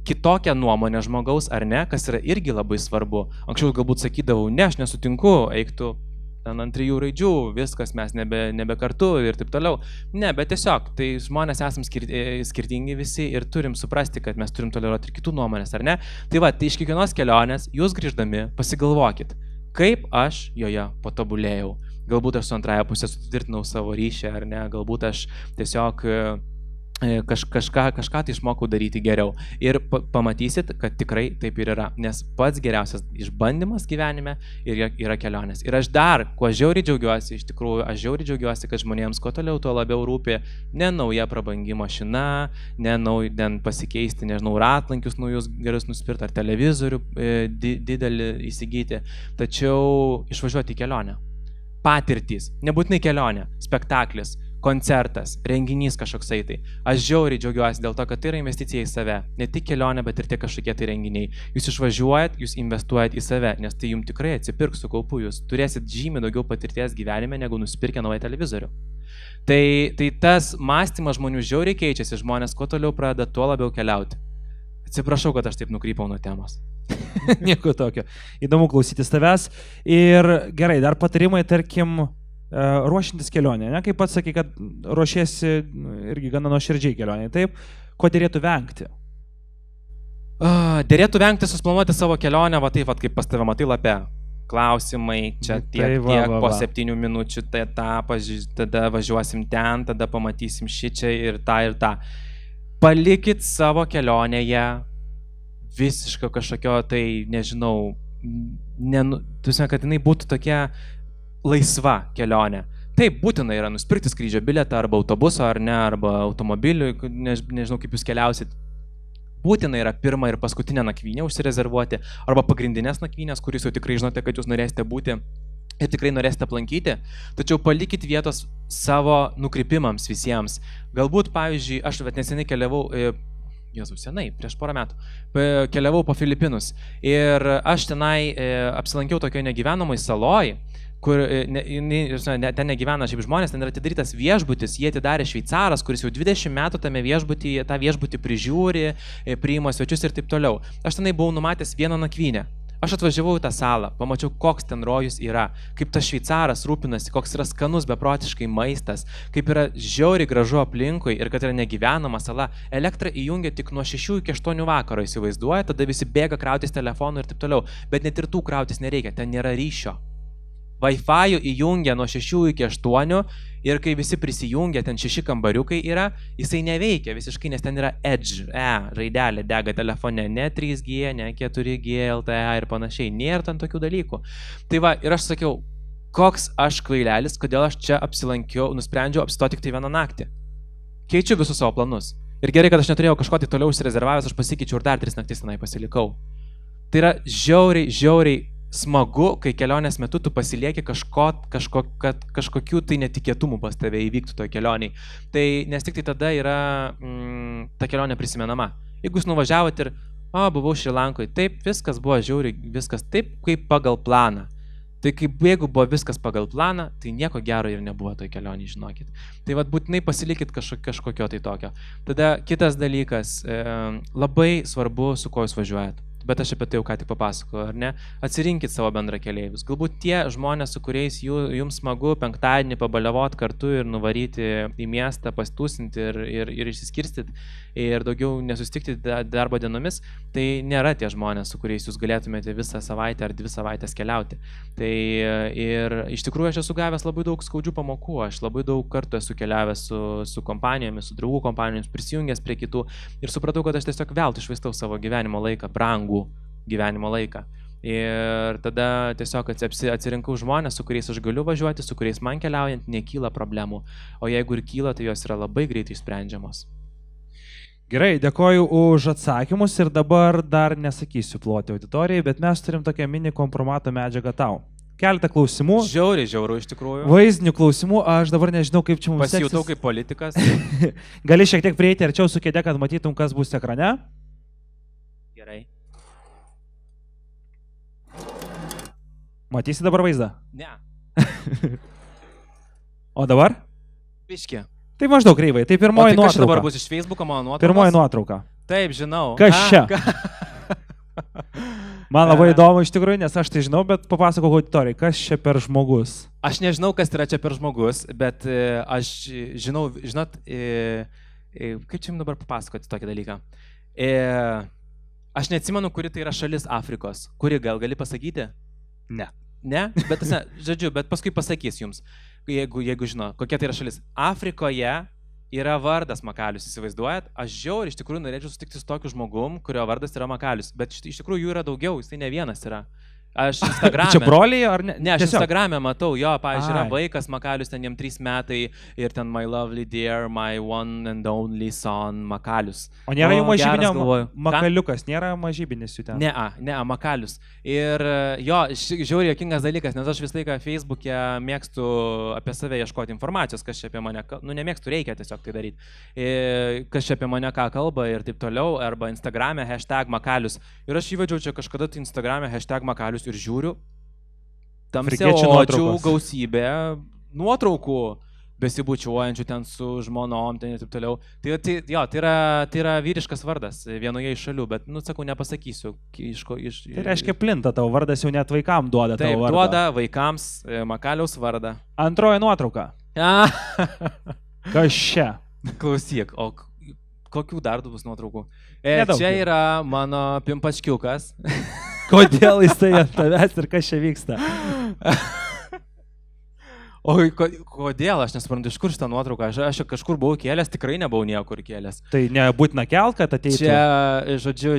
kitokią nuomonę žmogaus ar ne, kas yra irgi labai svarbu. Anksčiau galbūt sakydavau, ne, aš nesutinku, eik tu ten ant 3 raidžių, viskas, mes nebe kartu ir taip toliau. Ne, bet tiesiog, tai žmonės esam skirtingi visi ir turim suprasti, kad mes turim toleruoti ir kitų nuomonės, ar ne? Tai iš kiekvienos kelionės jūs grįždami pasigalvokit, kaip aš joje patobulėjau. Galbūt aš su antraja pusė sutvirtinau savo ryšį, ar ne, galbūt aš tiesiog kažką tai išmokau daryti geriau. Ir pamatysit, kad tikrai taip ir yra, nes pats geriausias išbandymas gyvenime yra kelionės. Ir aš dar, kuo žiauriai džiaugiuosi, iš tikrųjų, aš žiauriai džiaugiuosi, kad žmonėms kuo toliau, tuo labiau rūpi ne nauja prabangi mašina, ne pasikeisti, nežinau, ratlankius naujus gerus nusipirkti ar televizorių didelį įsigyti, tačiau išvažiuoti į kelionę. Patirtys, nebūtinai kelionė, spektaklis, koncertas, renginys kažkoksai tai. Aš žiauriai džiaugiuosi dėl to, kad tai yra investicija į save. Ne tik kelionė, bet ir tie kažkokie tai renginiai. Jūs išvažiuojat, jūs investuojat į save, nes tai jums tikrai atsipirks su kaupu. Jūs turėsit žymiai daugiau patirties gyvenime, negu nusipirkę naują televizorių. Tai tas mąstymas žmonių žiauriai keičiasi, žmonės kuo toliau pradeda, tuo labiau keliauti. Atsiprašau, kad aš taip nukrypau nuo temos. Nieko tokio. Įdomu klausytis tavęs. Ir gerai, dar patarimai, tarkim, ruošintis kelionę. Ne? Kaip pats sakai, kad ruošiesi irgi gana nuoširdžiai kelionė. Taip, ko dėrėtų vengti? Dėrėtų vengti susiplanuoti savo kelionę, va taip, va, kaip pas tave matai lape. Klausimai, čia tiek po 7 minučių, tada važiuosim ten, tada pamatysim šičia ir tą. Palikit savo kelionėje visiško kažkokio, tai nežinau, kad jinai būtų tokia laisva kelionė. Taip, būtina yra nusipirkti skrydžio bilietą arba autobuso ar ne, arba automobilių, nežinau kaip jūs keliausit. Būtina yra pirmą ir paskutinę nakvynę užsirezervuoti arba pagrindinės nakvynės, kuris jau tikrai žinote, kad jūs norėsite būti ir tikrai norėsite aplankyti. Tačiau palikit vietos savo nukrypimams visiems. Galbūt, pavyzdžiui, aš neseniai keliavau, prieš porą metų, keliavau po Filipinus ir aš tenai apsilankiau tokioje negyvenamai saloj, kur ten negyvena šiaip žmonės, ten yra atidarytas viešbutis, jie atidarė šveicaras, kuris jau 20 metų tą viešbutį prižiūri, priima svečius ir taip toliau. Aš tenai buvau numatęs vieną nakvynę. Aš atvažiavau į tą salą, pamačiau, koks ten rojus yra, kaip tas šveicaras rūpinasi, koks yra skanus beprotiškai maistas, kaip yra žiauriai gražu aplinkui ir kad yra negyvenama sala. Elektrą įjungia tik nuo 6 iki 8 vakaro, įsivaizduoja, tada visi bėga krautis telefonų ir taip toliau, bet net ir tų krautis nereikia, ten nėra ryšio. Wi-Fi įjungia nuo 6 iki 8 ir kai visi prisijungia, ten 6 kambariukai yra, jisai neveikia visiškai, nes ten yra Edge, raidelė dega telefone, ne 3G, ne 4G, LTE ir panašiai, nėra ten tokių dalykų. Tai va, ir aš sakiau, koks aš kvailelis, kodėl aš čia apsilankiau, nusprendžiau apsistoti tik tai vieną naktį. Keičiu visus savo planus. Ir gerai, kad aš neturėjau kažko tai toliau užsirezervavęs, aš pasikeičiau ir dar 3 naktis tenai pasilikau. Tai yra žiauriai smagu, kai kelionės metu tu pasilieki kad kažkokių tai netikėtumų pas tave įvyktų toj kelioniai. Tai nes tik tai tada yra ta kelionė prisimenama. Jeigu jūs nuvažiavot ir, buvau Šri Lankoje, taip, viskas buvo žiauriai, viskas taip, kaip pagal planą. Tai jeigu buvo viskas pagal planą, tai nieko gero ir nebuvo toj kelionėje, žinokit. Tai vat būtinai pasilikit kažkokio tai tokio. Tada kitas dalykas, labai svarbu, su kuo jūs važiuojat. Bet aš apie tai jau ką tik papasakojau, ar ne? Atsirinkit savo bendrakeleivius. Galbūt tie žmonės, su kuriais jums smagu penktadienį pabaliavot kartu ir nuvaryti į miestą, pastūsinti ir išsiskirstyti ir daugiau nesusitikti darbo dienomis, tai nėra tie žmonės, su kuriais jūs galėtumėte visą savaitę ar 2 savaitės keliauti. Tai ir iš tikrųjų aš esu gavęs labai daug skaudžių pamokų, aš labai daug kartų esu keliavęs su kompanijomis, su draugų kompanijomis, prisijungęs prie kitų ir supratau, kad aš tiesiog veltui išvaistau savo gyvenimo laiką, brangų gyvenimo laiką. Ir tada tiesiog atsirinkau žmonės, su kuriais aš galiu važiuoti, su kuriais man keliaujant nekyla problemų. O jeigu ir kyla, tai jos yra labai greitai sprendžiamos. Gerai, dėkoju už atsakymus ir dabar dar nesakysiu ploti auditorijai, bet mes turim tokią mini kompromato medžiagą tau. Keletą klausimų. Žiauru iš tikrųjų. Vaizdinių klausimų, aš dabar nežinau, kaip čia mums seksis. Pasijutau kaip politikas. Gali šiek tiek prieiti arčiau su kėde, kad matytum, kas bus ekrane. Gerai. Matysi dabar vaizdą? Ne. O dabar? Biški. Tai maždaug kreivai. Tai pirmoji nuotrauka. O tai kas dabar bus iš Facebook'o mano nuotraukos? Pirmoji nuotrauka. Taip, žinau. Kas čia? Man labai įdomu iš tikrųjų, nes aš tai žinau, bet papasakok auditorijai, kas čia per žmogus? Aš nežinau, kas yra čia per žmogus, bet aš žinau, žinot, kaip čia jums dabar papasakoti tokį dalyką? Aš neatsimenu, kuri tai yra šalis Afrikos. Kuri gali pasakyti? Ne. Ne? Bet, žodžiu, bet paskui pasakys jums, jeigu žino, kokia tai yra šalis. Afrikoje yra vardas Makalius, įsivaizduojat? Aš žiauriai iš tikrųjų norėčiau sutikti su tokiu žmogum, kurio vardas yra Makalius, bet iš tikrųjų jų yra daugiau, jis tai ne vienas yra. Aš Instagrame. Čia broliai ar ne? Ne, aš Instagrame matau, jo, pavyzdžiui, yra vaikas Makalius, ten jam 3 metai ir ten my lovely dear, my one and only son Makalius. O nėra jų mažybinio Makaliukas, nėra mažybinis jų ten? Ne, Makalius. Ir jo, žiauriai juokingas dalykas, nes aš visą laiką Facebook'e mėgstu apie save ieškoti informacijos, kas čia apie mane, nemėgstu, reikia tiesiog tai daryti. Kas čia apie mane ką kalba ir taip toliau, arba Instagrame #Makalius. Ir aš įvedžiau čia kažkada tai Instagrame #Makalius ir žiūriu, tamsiaodžių gausybė nuotraukų, besibučiuojančių ten su žmonom, ten ir taip toliau. Tai yra vyriškas vardas vienoje iš šalių, bet, sakau, nepasakysiu. Tai reiškia plinta tavo vardas, jau net vaikams duoda tavo vardą. Taip, duoda vaikams Makaliaus vardą. Antroji nuotrauka. Kas čia? Klausyk, o kokių dar bus nuotraukų? Nedaug. Čia yra mano pimpačkiukas. Kodėl jis tai ant tavęs ir kas čia vyksta? O kodėl, aš nesuprantu, iš kur šitą nuotrauką, aš kažkur buvau kėlęs, tikrai nebuvau niekur kėlęs. Tai nebūtina kelt, kad ateitų.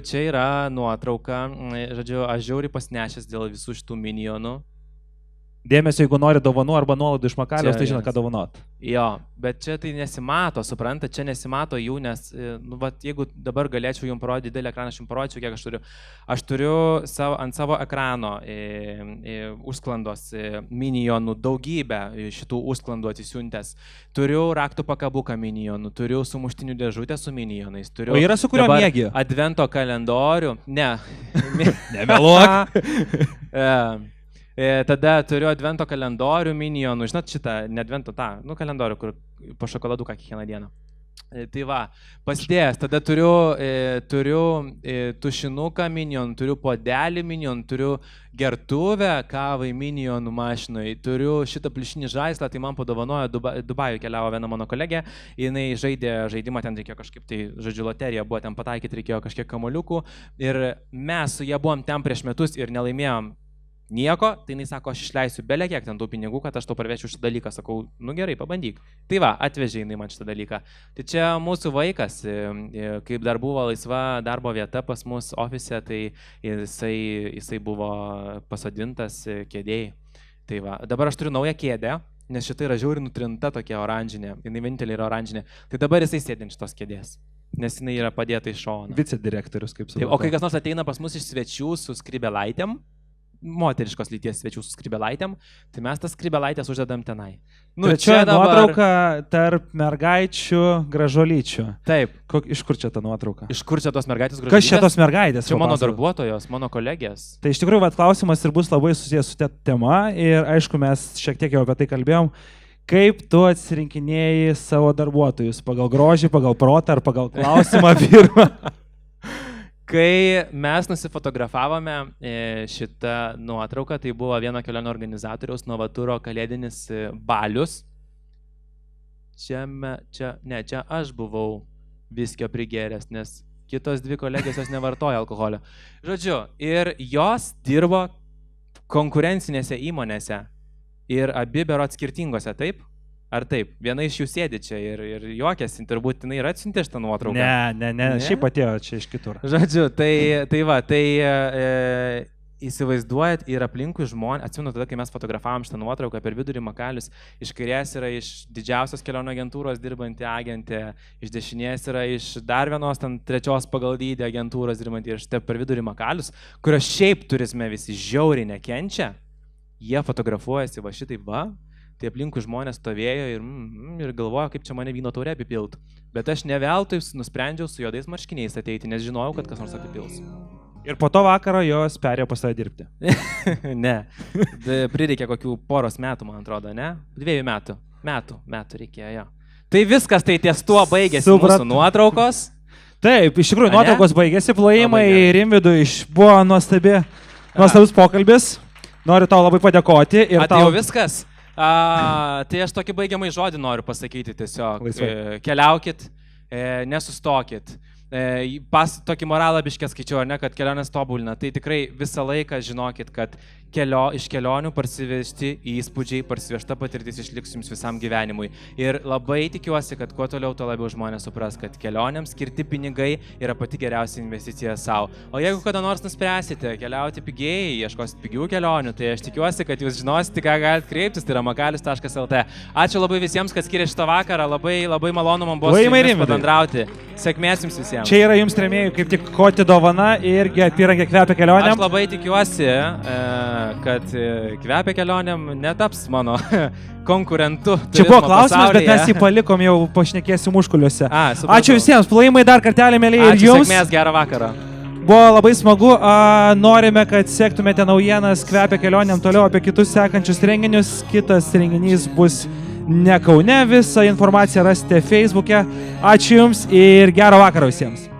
Čia yra nuotrauka, aš žiauriai pasnešęs dėl visų šitų minionų. Dėmesio, jeigu nori dovanų arba nuolaidų iš Makaliaus, tai žino, ką dovanot. Jo, bet čia tai nesimato, supranta, čia nesimato jų, nes, jeigu dabar galėčiau jums parodyti didelį ekraną, aš jums parodyčiau, kiek aš turiu. Aš turiu ant savo ekrano užsklandos minionų, daugybę šitų užsklandų atsisiuntęs. Turiu raktų pakabuką minionų, turiu sumuštinių dėžutę su minionais. O yra su kuriuo mėgi? Advento kalendorių. Ne. Nemeluok. Tada turiu advento kalendorių minionų, žinot šitą, ne advento kalendorių, kur po šokoladuką kiekvieną dieną. Tai va, pasidėjęs, tada turiu tušinuką minionų, turiu podelį minionų, turiu gertuvę kavai minionų mašinai, turiu šitą pliušinį žaislą, tai man padovanojo Dubajų keliavo viena mano kolegė, jinai žaidė žaidimą, ten reikėjo kažkaip, tai žodžiu, loterija buvo ten pataikyti, reikėjo kažkiek kamoliukų ir mes su jie buvom ten prieš metus ir nelaimėjom nieko, tai jis sako, aš išleisiu belė kiek ten tų pinigų, kad aš tau parvešiu šitą dalyką. Sakau, gerai, pabandyk. Tai va, atvežė jinai man šitą dalyką. Tai čia mūsų vaikas, kaip dar buvo laisva darbo vieta pas mus ofise, tai jisai buvo pasodintas kėdėjai. Tai va, dabar aš turiu naują kėdę, nes šita yra žiauriai nutrinta tokia oranžinė, jinai vienintelė yra oranžinė. Tai dabar jisai sėdi ant šitos kėdės. Nes jinai yra padėta iš šono. Vicedirektorius, kaip supratau. O kai kas nors ateina pas mus iš svečių su skrybelaitėm, moteriškos lyties svečių su skrybelaitėm, tai mes tas skrybelaitės uždedam tenai. Čia nuotrauka tarp mergaičių gražuolyčių. Taip. Iš kur čia ta nuotrauka? Iš kur čia tos mergaitės gražuolytės? Kas čia tos mergaitės? Čia mano darbuotojos, mano kolegės. Tai iš tikrųjų klausimas ir bus labai susijęs su tema ir aišku, mes šiek tiek jau apie tai kalbėjom. Kaip tu atsirinkinėjai savo darbuotojus? Pagal grožį, pagal protą ar pagal klausimą pirmą? Kai mes nusifotografavome šitą nuotrauką, tai buvo vieno kelionio organizatoriaus Novaturo kalėdinis balius. Čia aš buvau viskio prigėręs, nes kitos dvi kolegės jos nevartoja alkoholio. Žodžiu, ir jos dirbo konkurencinėse įmonėse ir abi berot skirtingose, taip? Ar taip? Viena iš jų sėdi čia ir juokiasi, turbūt jinai yra atsiuntė šitą nuotrauką. Ne, šiaip atėjo čia iš kitur. Žodžiu, įsivaizduojat ir aplinkui žmonės, atsimenu tada, kai mes fotografavom šitą nuotrauką, per vidurį Makalius, iš kairės yra iš didžiausios kelionio agentūros dirbanti agentė, iš dešinės yra iš dar vienos, ten trečios pagal dydį agentūros dirbanti ir štai per vidurį Makalius, kurio šiaip turizme visi žiauriai nekenčia, jie fotografuojasi va šitaip va. Tai aplinkui žmonės stovėjo ir galvojo, kaip čia mane vyno taurė apipilt. Bet aš ne veltui nusprendžiau su juodais marškiniais ateiti, nes žinojau, kad kas nors apipils. Ir po to vakaro jos perėjo pas save dirbti. Ne. Prireikė kokių poros metų, man atrodo, ne? 2 metų. Metų reikėjo, jo. Tai viskas, tai ties tuo baigėsi mūsų nuotraukos. Taip, iš tikrųjų, nuotraukos baigėsi, plojimai Rimvidui buvo nuostabus pokalbis. Noriu tau labai padėkoti. Tai jau viskas? Tai aš tokį baigiamai žodį noriu pasakyti tiesiog. Keliaukit, nesustokit. Tokį moralą biškę skaičiau, ar ne, kad kelionės tobulina. Tai tikrai visą laiką žinokit, kad iš kelionių parsivežti įspūdžiai, parsivežta patirtis išliks jums visam gyvenimui. Ir labai tikiuosi, kad kuo toliau, tuo labiau žmonės supras, kad kelionėms skirti pinigai yra pati geriausia investicija savo. O jeigu kada nors nuspręsite keliauti pigiai, ieškosit pigių kelionių, tai aš tikiuosi, kad jūs žinosite, ką galite kreiptis, tai yra makalius.lt. Ačiū labai visiems, kad skyrė šitą vakarą, labai malonu man buvo su jumis pabendrauti. Sėkmės jums visiems. Čia yra jums tremėjų kaip tik koti dovana irgi apyrankė kvepia kelionėm. Aš labai tikiuosi, kad kvepia kelionėm netaps mano konkurentu. Čia buvo klausimas, bet mes jį palikom, jau pašnekėsim užkuliuose. Ačiū visiems, plojimai dar kartelį, mėlyje, ir jums. Sėkmės, gerą vakarą. Buvo labai smagu, norime, kad sektumėte naujienas kvepia kelionėm toliau apie kitus sekančius renginius. Kitas renginys bus ne Kaune. Visą informaciją rasite Facebook'e. Ačiū Jums ir gero vakaro visiems.